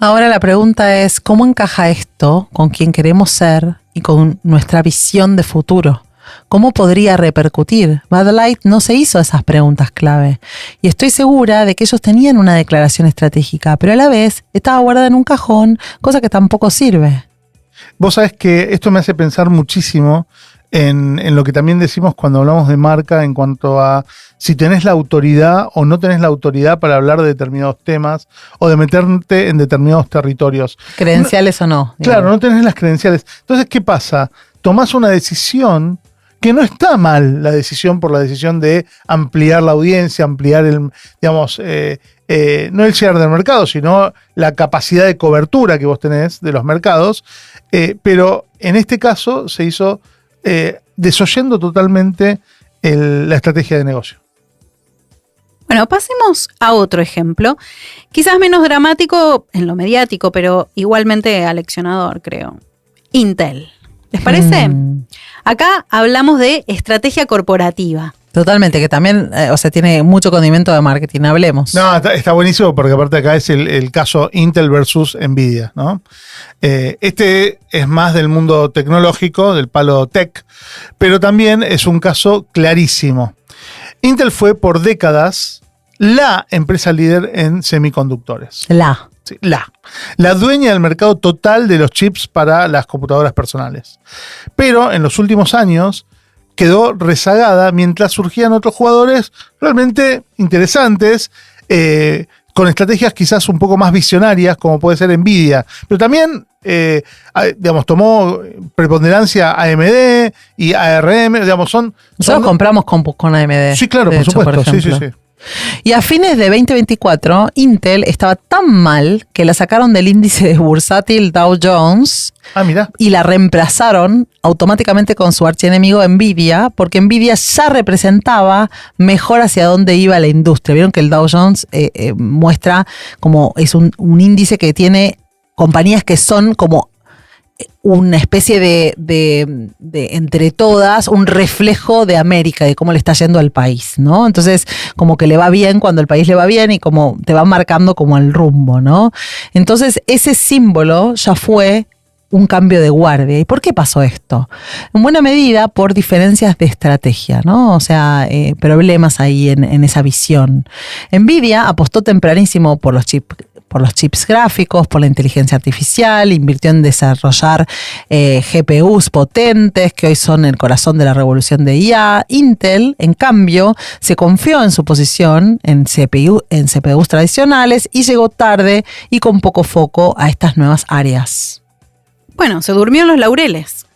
Ahora la pregunta es, ¿cómo encaja esto con quien queremos ser y con nuestra visión de futuro? ¿Cómo podría repercutir? Bud Light no se hizo esas preguntas clave. Y estoy segura de que ellos tenían una declaración estratégica, pero a la vez estaba guardada en un cajón, cosa que tampoco sirve. Vos sabés que esto me hace pensar muchísimo en lo que también decimos cuando hablamos de marca en cuanto a si tenés la autoridad o no tenés la autoridad para hablar de determinados temas o de meterte en determinados territorios. Credenciales o no. Claro, no tenés las credenciales. Entonces, ¿qué pasa? Tomás una decisión que no está mal, la decisión por la decisión de ampliar la audiencia, ampliar el, digamos, no el share del mercado, sino la capacidad de cobertura que vos tenés de los mercados. Pero en este caso se hizo desoyendo totalmente la estrategia de negocio. Bueno, pasemos a otro ejemplo, quizás menos dramático en lo mediático, pero igualmente aleccionador, creo. Intel. ¿Les parece? Acá hablamos de estrategia corporativa. Totalmente, que también, tiene mucho condimento de marketing. Hablemos. No, está buenísimo porque aparte acá es el caso Intel versus Nvidia, ¿no? Este es más del mundo tecnológico, del palo tech, pero también es un caso clarísimo. Intel fue por décadas la empresa líder en semiconductores. Sí, la dueña del mercado total de los chips para las computadoras personales. Pero en los últimos años quedó rezagada mientras surgían otros jugadores realmente interesantes, con estrategias quizás un poco más visionarias, como puede ser Nvidia. Pero también, tomó preponderancia AMD y ARM, Nosotros compramos compus con AMD. Sí, claro, por supuesto. Sí. Y a fines de 2024, Intel estaba tan mal que la sacaron del índice bursátil Dow Jones. Mira. Y la reemplazaron automáticamente con su archienemigo Nvidia, porque Nvidia ya representaba mejor hacia dónde iba la industria. Vieron que el Dow Jones muestra como es un índice que tiene compañías que son como una especie de entre todas, un reflejo de América, de cómo le está yendo al país, ¿no? Entonces, como que le va bien cuando el país le va bien y como te va marcando como el rumbo, ¿no? Entonces, ese símbolo ya fue un cambio de guardia. ¿Y por qué pasó esto? En buena medida por diferencias de estrategia, ¿no? O sea, problemas ahí en esa visión. Nvidia apostó tempranísimo por los chips gráficos, por la inteligencia artificial, invirtió en desarrollar GPUs potentes que hoy son el corazón de la revolución de IA. Intel, en cambio, se confió en su posición en CPUs tradicionales y llegó tarde y con poco foco a estas nuevas áreas. Bueno, se durmió en los laureles.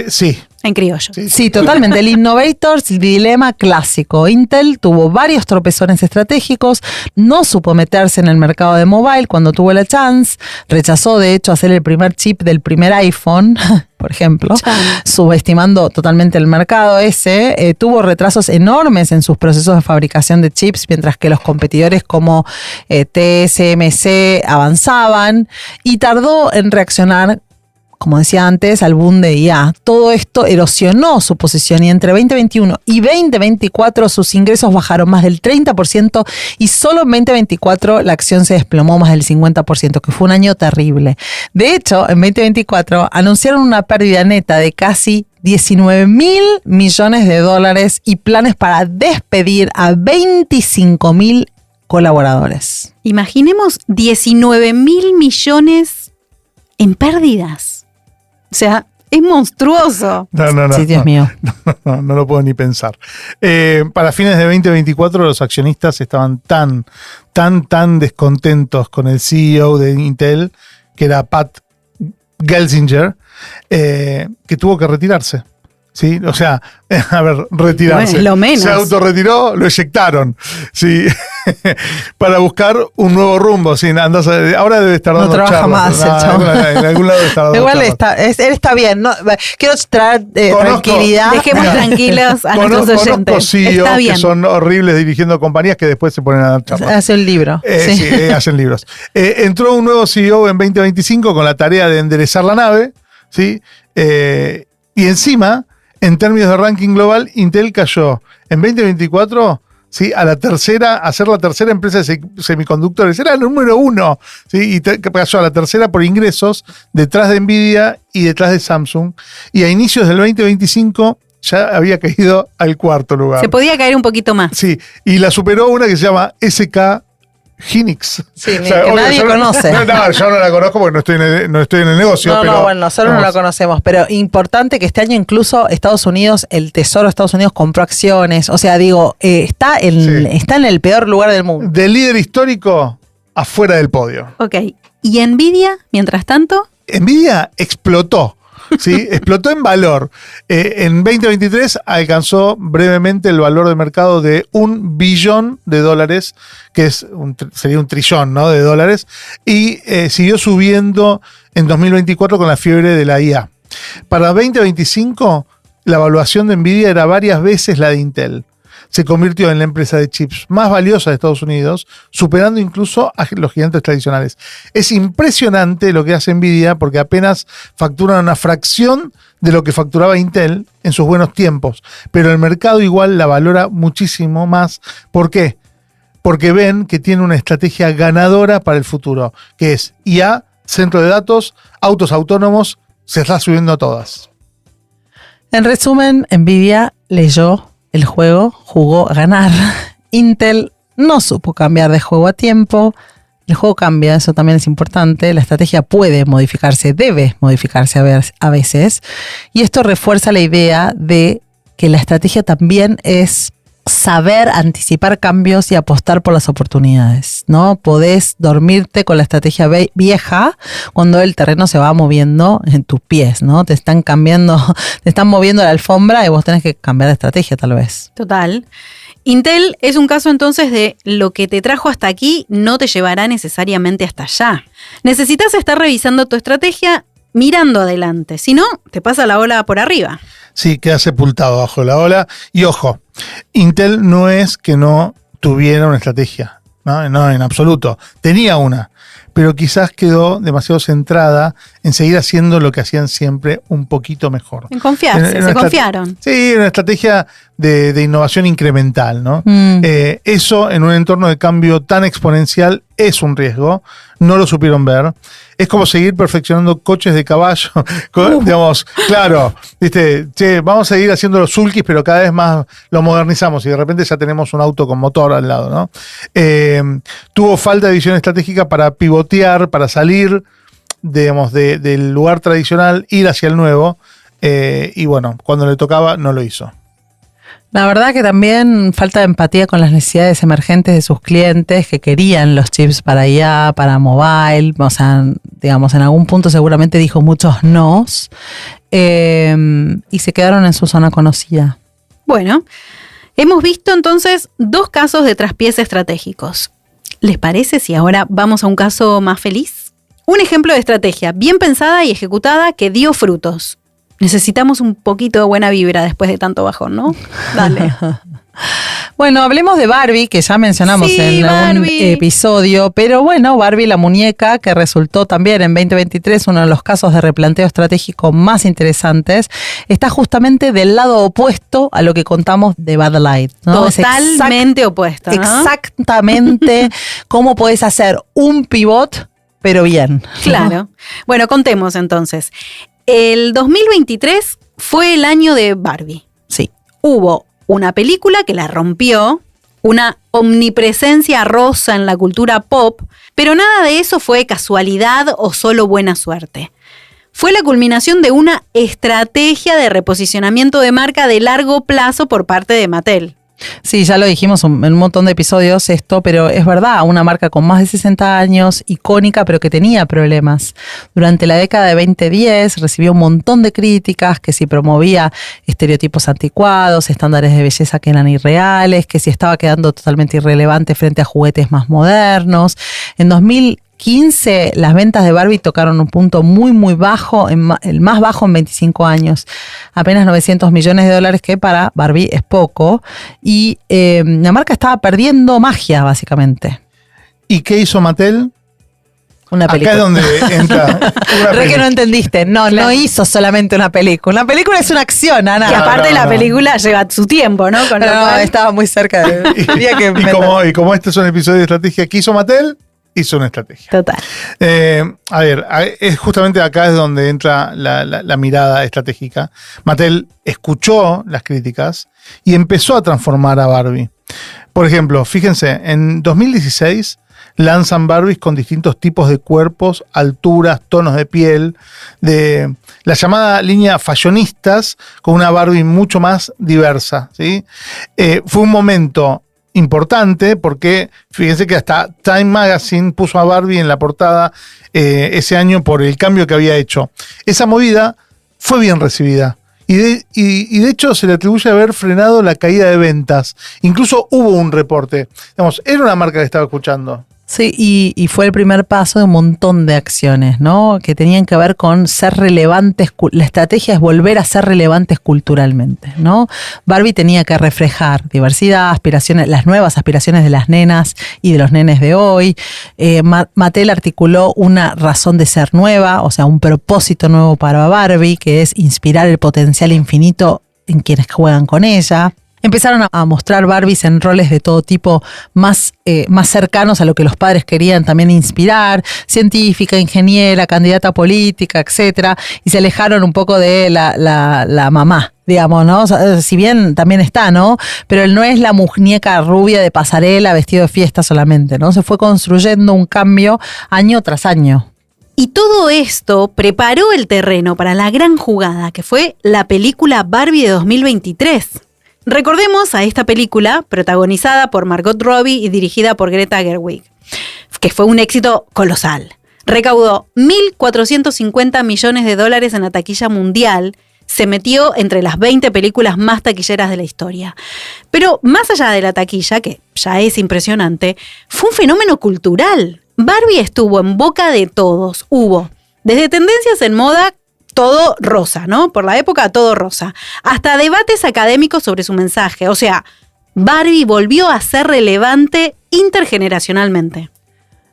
Sí. En criollo. Sí, totalmente. El Innovator's Dilema clásico. Intel tuvo varios tropezones estratégicos, no supo meterse en el mercado de mobile cuando tuvo la chance, rechazó de hecho hacer el primer chip del primer iPhone, por ejemplo, subestimando totalmente el mercado ese, tuvo retrasos enormes en sus procesos de fabricación de chips, mientras que los competidores como TSMC avanzaban, y tardó en reaccionar, como decía antes, al boom de IA. Todo esto erosionó su posición y entre 2021 y 2024 sus ingresos bajaron más del 30% y solo en 2024 la acción se desplomó más del 50%, que fue un año terrible. De hecho, en 2024 anunciaron una pérdida neta de casi 19.000 millones de dólares y planes para despedir a 25.000 colaboradores. Imaginemos 19.000 millones en pérdidas. O sea, es monstruoso. No. Sí, Dios mío. No lo puedo ni pensar. Para fines de 2024 los accionistas estaban tan descontentos con el CEO de Intel, que era Pat Gelsinger, que tuvo que retirarse. ¿Sí? O sea, retirarse. Bueno, lo menos. Se autorretiró, lo eyectaron. ¿Sí? Para buscar un nuevo rumbo. ¿Sí? Ahora debe estar dando charlas. No trabaja más el chavo. En algún lado debe estar dando Igual charlas. él está bien. ¿No? Quiero traer tranquilidad. Dejemos tranquilos a nuestros oyentes. Conozco CEOs que son horribles dirigiendo compañías que después se ponen a dar charlas. Hace un libro. Sí, hacen libros. Entró un nuevo CEO en 2025 con la tarea de enderezar la nave. ¿Sí? Y encima, en términos de ranking global, Intel cayó en 2024, ¿sí?, a ser la tercera empresa de semiconductores. Era el número 1, ¿sí? Y cayó a la tercera por ingresos, detrás de Nvidia y detrás de Samsung. Y a inicios del 2025 ya había caído al cuarto lugar. Se podía caer un poquito más. Sí, y la superó una que se llama SK Hynix. Sí, que nadie conoce. No, yo no la conozco porque no estoy en el negocio. No, bueno, nosotros no la conocemos, pero importante que este año incluso Estados Unidos, el Tesoro de Estados Unidos compró acciones, o sea, digo, está en el peor lugar del mundo. Del líder histórico afuera del podio. Ok, ¿y Nvidia, mientras tanto? Nvidia explotó. ¿Sí? Explotó en valor. En 2023 alcanzó brevemente el valor de mercado de $1 billón, que sería un trillón, ¿no?, de dólares, y siguió subiendo en 2024 con la fiebre de la IA. Para 2025, la evaluación de Nvidia era varias veces la de Intel. Se convirtió en la empresa de chips más valiosa de Estados Unidos, superando incluso a los gigantes tradicionales. Es impresionante lo que hace Nvidia porque apenas facturan una fracción de lo que facturaba Intel en sus buenos tiempos, pero el mercado igual la valora muchísimo más. ¿Por qué? Porque ven que tiene una estrategia ganadora para el futuro, que es IA, centro de datos, autos autónomos, se está subiendo a todas. En resumen, Nvidia leyó el juego, jugó a ganar. Intel no supo cambiar de juego a tiempo. El juego cambia, eso también es importante. La estrategia puede modificarse, debe modificarse a veces. Y esto refuerza la idea de que la estrategia también es saber anticipar cambios y apostar por las oportunidades, ¿no? Podés dormirte con la estrategia vieja cuando el terreno se va moviendo en tus pies, ¿no? Te están moviendo la alfombra y vos tenés que cambiar de estrategia tal vez. Total. Intel es un caso entonces de lo que te trajo hasta aquí no te llevará necesariamente hasta allá. Necesitas estar revisando tu estrategia mirando adelante, si no, te pasa la ola por arriba. Sí, queda sepultado bajo la ola. Y ojo, Intel no es que no tuviera una estrategia, no, en absoluto. Tenía una, pero quizás quedó demasiado centrada en seguir haciendo lo que hacían siempre un poquito mejor. En confiarse, se confiaron. Sí, una estrategia de innovación incremental, ¿no? Eso en un entorno de cambio tan exponencial es un riesgo. No lo supieron ver. Es como seguir perfeccionando coches de caballo. Digamos, claro, ¿viste? Che, vamos a seguir haciendo los sulkis, pero cada vez más lo modernizamos y de repente ya tenemos un auto con motor al lado, ¿no? Tuvo falta de visión estratégica para pivotear, para salir, digamos, del lugar tradicional, ir hacia el nuevo. Y bueno, cuando le tocaba, no lo hizo. La verdad que también falta de empatía con las necesidades emergentes de sus clientes que querían los chips para IA, para mobile, o sea, digamos, en algún punto seguramente dijo muchos nos y se quedaron en su zona conocida. Bueno, hemos visto entonces 2 casos de traspiés estratégicos. ¿Les parece si ahora vamos a un caso más feliz? Un ejemplo de estrategia bien pensada y ejecutada que dio frutos. Necesitamos un poquito de buena vibra después de tanto bajón, ¿no? Dale. Bueno, hablemos de Barbie, que ya mencionamos en algún episodio, pero bueno, Barbie, la muñeca, que resultó también en 2023 uno de los casos de replanteo estratégico más interesantes, está justamente del lado opuesto a lo que contamos de Bud Light, ¿no? Totalmente opuesto, ¿no? Exactamente cómo podés hacer un pivot, pero bien. Claro. Bueno, contemos entonces. El 2023 fue el año de Barbie. Sí. Hubo una película que la rompió, una omnipresencia rosa en la cultura pop, pero nada de eso fue casualidad o solo buena suerte. Fue la culminación de una estrategia de reposicionamiento de marca de largo plazo por parte de Mattel. Sí, ya lo dijimos en un montón de episodios esto, pero es verdad, una marca con más de 60 años, icónica, pero que tenía problemas. Durante la década de 2010 recibió un montón de críticas, que si promovía estereotipos anticuados, estándares de belleza que eran irreales, que si estaba quedando totalmente irrelevante frente a juguetes más modernos. En 2015 las ventas de Barbie tocaron un punto muy muy bajo, el más bajo en 25 años, apenas $900 millones, que para Barbie es poco, y la marca estaba perdiendo magia básicamente. ¿Y qué hizo Mattel? Una película. Acá es donde entra. Re que no entendiste. No, claro. No hizo solamente una película. Una película es una acción, Ana. Y aparte la película lleva su tiempo, ¿no? Con estaba muy cerca de... y como este es un episodio de estrategia, ¿qué hizo Mattel? hizo una estrategia. Total. A ver, es justamente acá es donde entra la mirada estratégica. Mattel escuchó las críticas y empezó a transformar a Barbie. Por ejemplo, fíjense, en 2016 lanzan Barbies con distintos tipos de cuerpos, alturas, tonos de piel, de la llamada línea fashionistas, con una Barbie mucho más diversa, ¿sí? Fue un momento importante porque fíjense que hasta Time Magazine puso a Barbie en la portada ese año por el cambio que había hecho. Esa movida fue bien recibida. Y de hecho se le atribuye haber frenado la caída de ventas. Incluso hubo un reporte. Digamos, era una marca que estaba escuchando. Sí, y fue el primer paso de un montón de acciones, ¿no? Que tenían que ver con ser relevantes. La estrategia es volver a ser relevantes culturalmente, ¿no? Barbie tenía que reflejar diversidad, aspiraciones, las nuevas aspiraciones de las nenas y de los nenes de hoy. Mattel articuló una razón de ser nueva, o sea, un propósito nuevo para Barbie, que es inspirar el potencial infinito en quienes juegan con ella. Empezaron a mostrar Barbies en roles de todo tipo más cercanos a lo que los padres querían también inspirar, científica, ingeniera, candidata política, etcétera, y se alejaron un poco de la mamá, digamos, ¿no? O sea, si bien también está, ¿no? Pero él no es la muñeca rubia de pasarela, vestido de fiesta solamente, ¿no? Se fue construyendo un cambio año tras año. Y todo esto preparó el terreno para la gran jugada, que fue la película Barbie de 2023. Recordemos a esta película, protagonizada por Margot Robbie y dirigida por Greta Gerwig, que fue un éxito colosal. Recaudó $1.450 millones en la taquilla mundial, se metió entre las 20 películas más taquilleras de la historia. Pero más allá de la taquilla, que ya es impresionante, fue un fenómeno cultural. Barbie estuvo en boca de todos. Hubo desde tendencias en moda, todo rosa, ¿no? Por la época, todo rosa. Hasta debates académicos sobre su mensaje. O sea, Barbie volvió a ser relevante intergeneracionalmente.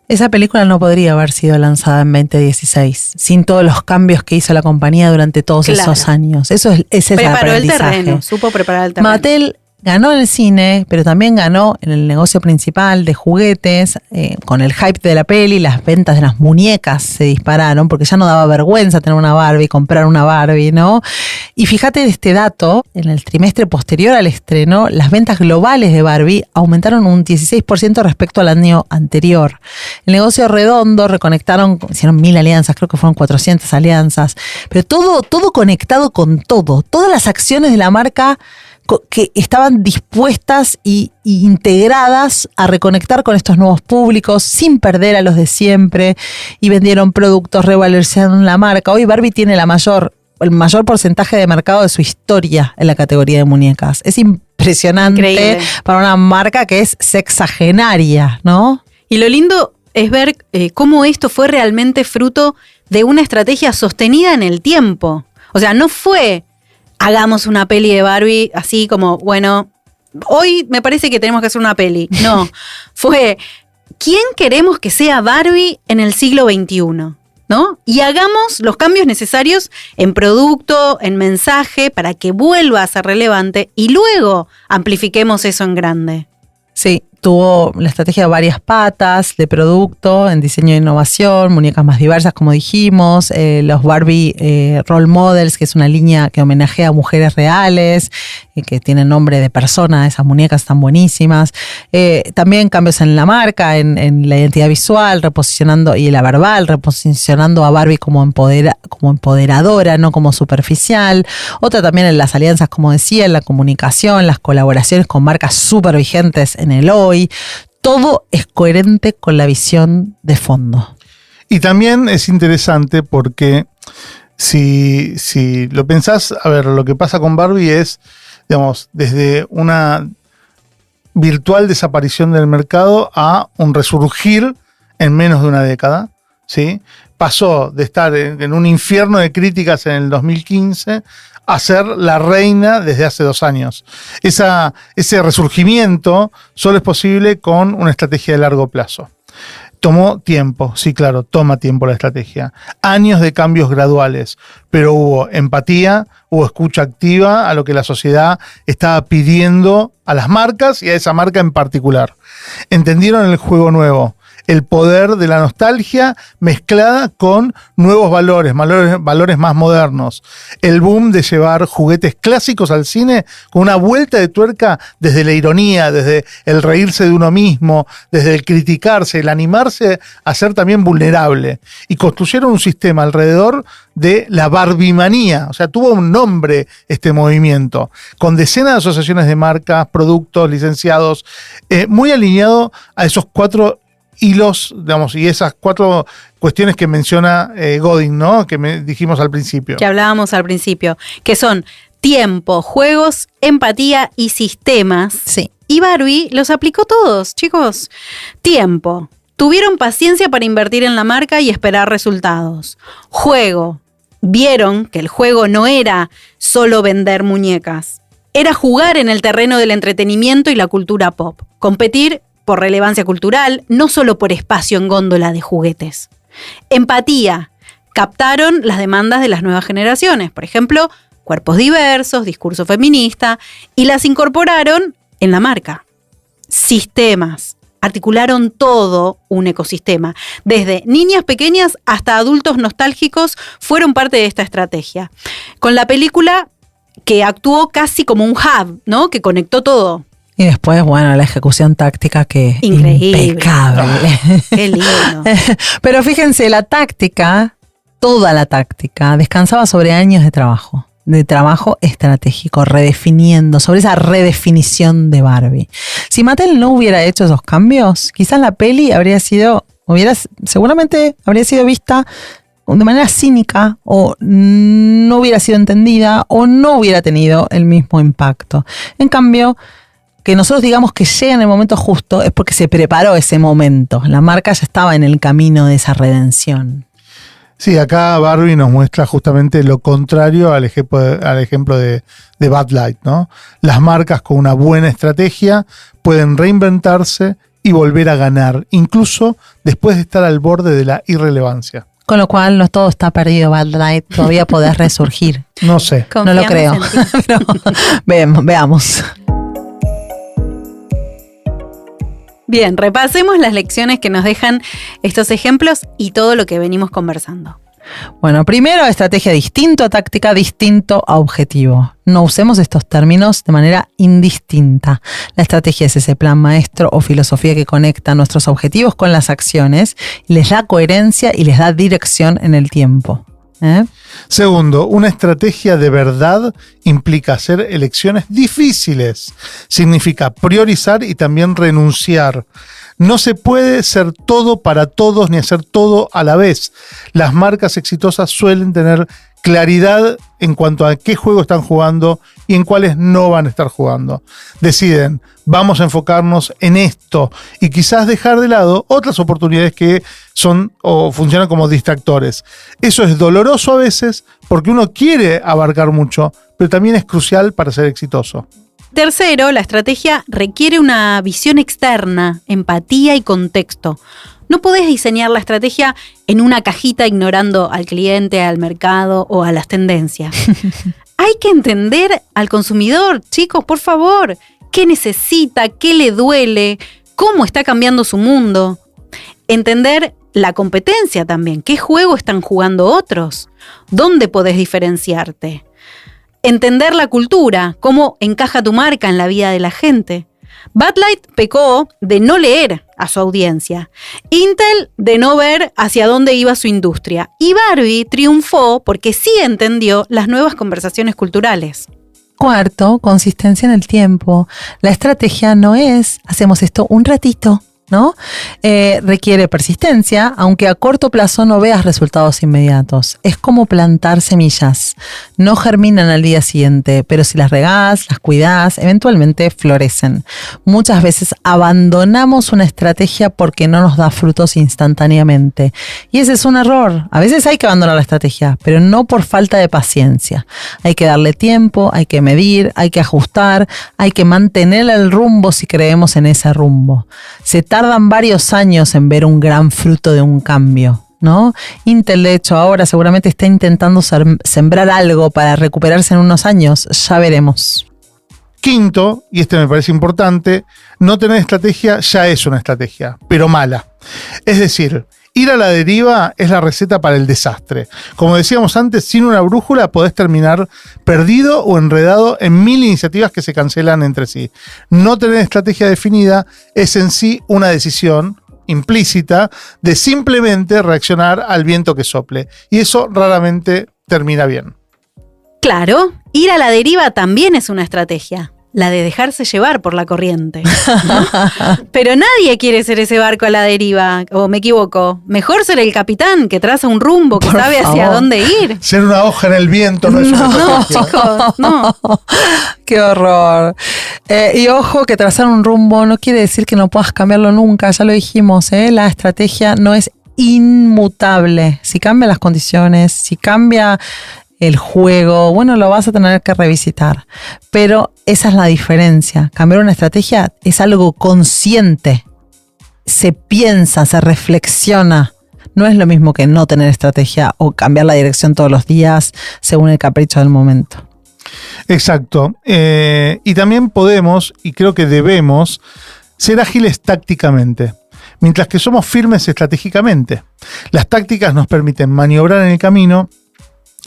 Esa película no podría haber sido lanzada en 2016 sin todos los cambios que hizo la compañía durante todos esos años. Ese es el aprendizaje. Preparó el terreno, supo preparar el terreno. Mattel ganó en el cine, pero también ganó en el negocio principal de juguetes. Con el hype de la peli, las ventas de las muñecas se dispararon porque ya no daba vergüenza tener una Barbie, comprar una Barbie, ¿no? Y fíjate de este dato, en el trimestre posterior al estreno, las ventas globales de Barbie aumentaron un 16% respecto al año anterior. El negocio redondo, reconectaron, hicieron 1.000 alianzas, creo que fueron 400 alianzas, pero todo conectado con todo. Todas las acciones de la marca que estaban dispuestas y integradas a reconectar con estos nuevos públicos sin perder a los de siempre, y vendieron productos, revalorizaron la marca. Hoy Barbie tiene el mayor porcentaje de mercado de su historia en la categoría de muñecas. Es impresionante. Increíble. Para una marca que es sexagenaria, ¿no? Y lo lindo es ver cómo esto fue realmente fruto de una estrategia sostenida en el tiempo. O sea, no fue hagamos una peli de Barbie así como, bueno, hoy me parece que tenemos que hacer una peli. No, fue, ¿quién queremos que sea Barbie en el siglo XXI? ¿No? Y hagamos los cambios necesarios en producto, en mensaje, para que vuelva a ser relevante y luego amplifiquemos eso en grande. Sí, tuvo la estrategia de varias patas de producto, en diseño e innovación, muñecas más diversas, como dijimos, los Barbie Role Models, que es una línea que homenajea a mujeres reales, que tienen nombre de persona, esas muñecas están buenísimas. También cambios en la marca, en la identidad visual, reposicionando, y la verbal, reposicionando a Barbie como empoderadora, no como superficial. Otra también en las alianzas, como decía, en la comunicación, las colaboraciones con marcas súper vigentes en el hoy. Todo es coherente con la visión de fondo. Y también es interesante porque si lo pensás, a ver, lo que pasa con Barbie es, digamos, desde una virtual desaparición del mercado a un resurgir en menos de una década, ¿sí? Pasó de estar en un infierno de críticas en el 2015 a ser la reina desde hace 2 años. Ese resurgimiento solo es posible con una estrategia de largo plazo. Tomó tiempo, sí, claro, toma tiempo la estrategia. Años de cambios graduales, pero hubo empatía, hubo escucha activa a lo que la sociedad estaba pidiendo a las marcas y a esa marca en particular. Entendieron el juego nuevo, el poder de la nostalgia mezclada con nuevos valores más modernos. El boom de llevar juguetes clásicos al cine con una vuelta de tuerca desde la ironía, desde el reírse de uno mismo, desde el criticarse, el animarse a ser también vulnerable. Y construyeron un sistema alrededor de la barbimanía, o sea, tuvo un nombre este movimiento, con decenas de asociaciones de marcas, productos, licenciados, muy alineado a esos 4 hilos, digamos, y esas 4 cuestiones que menciona Godin, ¿no? Que dijimos al principio. Que hablábamos al principio, que son tiempo, juegos, empatía y sistemas. Sí. Y Barbie los aplicó todos, chicos. Tiempo. Tuvieron paciencia para invertir en la marca y esperar resultados. Juego. Vieron que el juego no era solo vender muñecas. Era jugar en el terreno del entretenimiento y la cultura pop. Competir por relevancia cultural, no solo por espacio en góndola de juguetes. Empatía. Captaron las demandas de las nuevas generaciones. Por ejemplo, cuerpos diversos, discurso feminista, y las incorporaron en la marca. Sistemas. Articularon todo un ecosistema. Desde niñas pequeñas hasta adultos nostálgicos fueron parte de esta estrategia. Con la película que actuó casi como un hub, ¿no? Que conectó todo. Y después, bueno, la ejecución táctica que increíble. Impecable. Qué lindo. Pero fíjense, la táctica, toda la táctica, descansaba sobre años de trabajo estratégico, redefiniendo, sobre esa redefinición de Barbie. Si Mattel no hubiera hecho esos cambios, quizás la peli seguramente habría sido vista de manera cínica, o no hubiera sido entendida, o no hubiera tenido el mismo impacto. En cambio, que nosotros digamos que llega en el momento justo es porque se preparó ese momento. La marca ya estaba en el camino de esa redención. Sí, acá Barbie nos muestra justamente lo contrario al ejemplo de Bud Light, ¿no? Las marcas con una buena estrategia pueden reinventarse y volver a ganar, incluso después de estar al borde de la irrelevancia. Con lo cual no todo está perdido, Bud Light, todavía podés resurgir. No sé. No lo creo. Pero veamos. Bien, repasemos las lecciones que nos dejan estos ejemplos y todo lo que venimos conversando. Bueno, primero, estrategia distinto a táctica, distinto a objetivo. No usemos estos términos de manera indistinta. La estrategia es ese plan maestro o filosofía que conecta nuestros objetivos con las acciones, les da coherencia y les da dirección en el tiempo. Segundo, una estrategia de verdad implica hacer elecciones difíciles. Significa priorizar y también renunciar. No se puede ser todo para todos ni hacer todo a la vez. Las marcas exitosas suelen tener claridad en cuanto a qué juego están jugando y en cuáles no van a estar jugando. Deciden, vamos a enfocarnos en esto y quizás dejar de lado otras oportunidades que son o funcionan como distractores. Eso es doloroso a veces porque uno quiere abarcar mucho, pero también es crucial para ser exitoso. Tercero, la estrategia requiere una visión externa, empatía y contexto. No podés diseñar la estrategia en una cajita ignorando al cliente, al mercado o a las tendencias. Hay que entender al consumidor, chicos, por favor. ¿Qué necesita? ¿Qué le duele? ¿Cómo está cambiando su mundo? Entender la competencia también. ¿Qué juego están jugando otros? ¿Dónde podés diferenciarte? Entender la cultura, cómo encaja tu marca en la vida de la gente. Bud Light pecó de no leer a su audiencia. Intel de no ver hacia dónde iba su industria. Y Barbie triunfó porque sí entendió las nuevas conversaciones culturales. Cuarto, consistencia en el tiempo. La estrategia no es, hacemos esto un ratito, ¿no? Requiere persistencia, aunque a corto plazo no veas resultados inmediatos. Es como plantar semillas. No germinan al día siguiente, pero si las regás, las cuidás, eventualmente florecen. Muchas veces abandonamos una estrategia porque no nos da frutos instantáneamente. Y ese es un error. A veces hay que abandonar la estrategia, pero no por falta de paciencia. Hay que darle tiempo, hay que medir, hay que ajustar, hay que mantener el rumbo si creemos en ese rumbo. Se tardan varios años en ver un gran fruto de un cambio, ¿no? Intel, de hecho, ahora seguramente está intentando sembrar algo para recuperarse en unos años. Ya veremos. Quinto, y este me parece importante, no tener estrategia ya es una estrategia, pero mala. Es decir, ir a la deriva es la receta para el desastre. Como decíamos antes, sin una brújula podés terminar perdido o enredado en 1000 iniciativas que se cancelan entre sí. No tener estrategia definida es en sí una decisión implícita de simplemente reaccionar al viento que sople. Y eso raramente termina bien. Claro, ir a la deriva también es una estrategia, la de dejarse llevar por la corriente, ¿no? Pero nadie quiere ser ese barco a la deriva, o me equivoco. Mejor ser el capitán que traza un rumbo, que Por sabe hacia favor. dónde ir. Ser una hoja en el viento no es una No, estrategia. chicos, no. Qué horror. Y ojo, que trazar un rumbo no quiere decir que no puedas cambiarlo nunca, ya lo dijimos, la estrategia no es inmutable. Si cambian las condiciones, si cambia el juego, bueno, lo vas a tener que revisitar. Pero esa es la diferencia. Cambiar una estrategia es algo consciente. Se piensa, se reflexiona. No es lo mismo que no tener estrategia o cambiar la dirección todos los días según el capricho del momento. Exacto. Y también podemos, y creo que debemos, ser ágiles tácticamente, mientras que somos firmes estratégicamente. Las tácticas nos permiten maniobrar en el camino,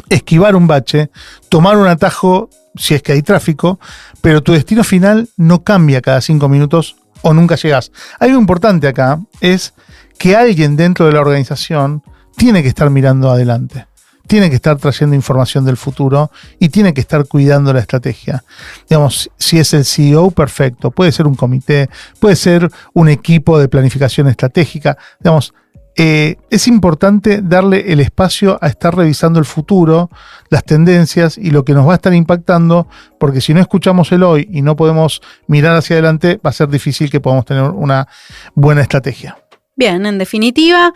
esquivar un bache, tomar un atajo si es que hay tráfico, pero tu destino final no cambia cada 5 minutos o nunca llegas. Algo importante acá es que alguien dentro de la organización tiene que estar mirando adelante, tiene que estar trayendo información del futuro y tiene que estar cuidando la estrategia. Digamos, si es el CEO, perfecto, puede ser un comité, puede ser un equipo de planificación estratégica, digamos. Es importante darle el espacio a estar revisando el futuro, las tendencias y lo que nos va a estar impactando, porque si no escuchamos el hoy y no podemos mirar hacia adelante, va a ser difícil que podamos tener una buena estrategia. Bien, en definitiva,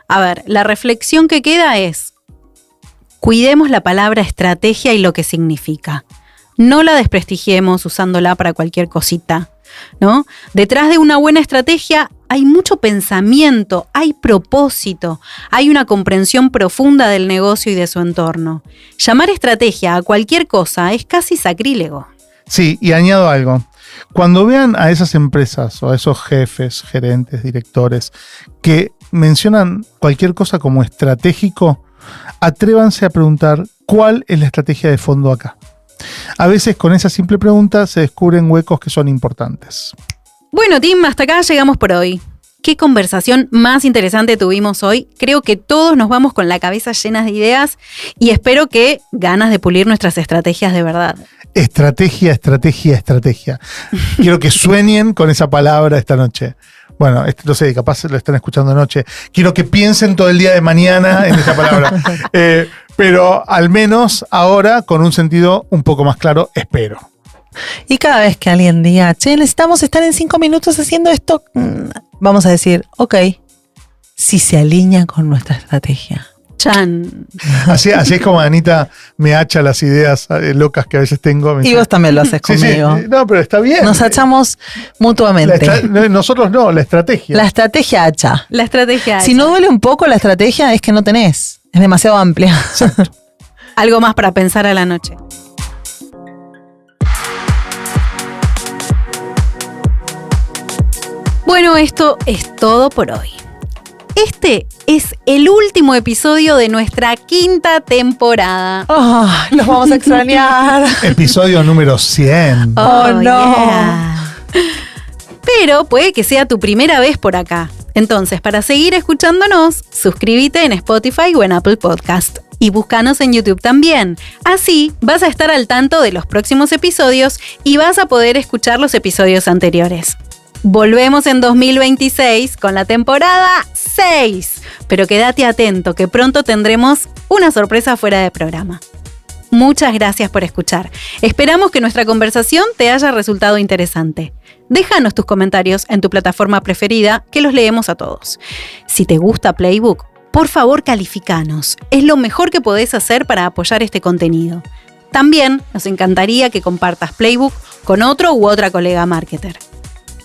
a ver, la reflexión que queda es: cuidemos la palabra estrategia y lo que significa. No la desprestigiemos usándola para cualquier cosita, ¿no? Detrás de una buena estrategia hay mucho pensamiento, hay propósito, hay una comprensión profunda del negocio y de su entorno. Llamar estrategia a cualquier cosa es casi sacrílego. Sí, y añado algo. Cuando vean a esas empresas o a esos jefes, gerentes, directores que mencionan cualquier cosa como estratégico, atrévanse a preguntar cuál es la estrategia de fondo acá. A veces con esa simple pregunta se descubren huecos que son importantes. Bueno, Tim, hasta acá llegamos por hoy. Qué conversación más interesante tuvimos hoy. Creo que todos nos vamos con la cabeza llena de ideas y espero que ganas de pulir nuestras estrategias de verdad. Estrategia, estrategia, estrategia. Quiero que sueñen con esa palabra esta noche. Bueno, no sé, capaz lo están escuchando anoche. Quiero que piensen todo el día de mañana en esa palabra. Pero al menos ahora con un sentido un poco más claro, espero. Y cada vez que alguien diga, che, necesitamos estar en 5 minutos haciendo esto, vamos a decir, ok, si se alinea con nuestra estrategia. Chan. Así es como Anita me hacha las ideas locas que a veces tengo. Y vos también lo haces Sí, conmigo. sí. No, pero está bien. Nos hachamos mutuamente. Nosotros no, la estrategia. La estrategia hacha. La estrategia. Si no duele un poco la estrategia es que no tenés. Es demasiado amplia. Algo más para pensar a la noche. Bueno, esto es todo por hoy. Este es el último episodio de nuestra 5ª temporada. Oh, los vamos a extrañar. Episodio número 100. Oh, no. Yeah. Pero puede que sea tu primera vez por acá. Entonces, para seguir escuchándonos, suscríbete en Spotify o en Apple Podcast. Y búscanos en YouTube también. Así vas a estar al tanto de los próximos episodios y vas a poder escuchar los episodios anteriores. Volvemos en 2026 con la temporada 6. Pero quédate atento que pronto tendremos una sorpresa fuera de programa. Muchas gracias por escuchar. Esperamos que nuestra conversación te haya resultado interesante. Déjanos tus comentarios en tu plataforma preferida, que los leemos a todos. Si te gusta Playbook, por favor califícanos. Es lo mejor que podés hacer para apoyar este contenido. También nos encantaría que compartas Playbook con otro u otra colega marketer.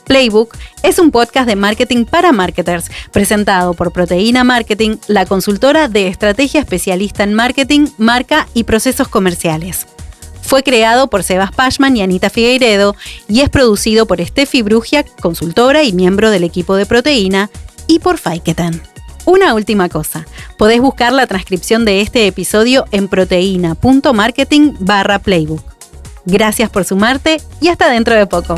Playbook es un podcast de marketing para marketers, presentado por Proteína Marketing, la consultora de estrategia especialista en marketing, marca y procesos comerciales. Fue creado por Sebas Pashman y Anita Figueiredo y es producido por Steffi Brugia, consultora y miembro del equipo de Proteína, y por Fiketen. Una última cosa, podés buscar la transcripción de este episodio en proteina.marketing/playbook. Gracias por sumarte y hasta dentro de poco.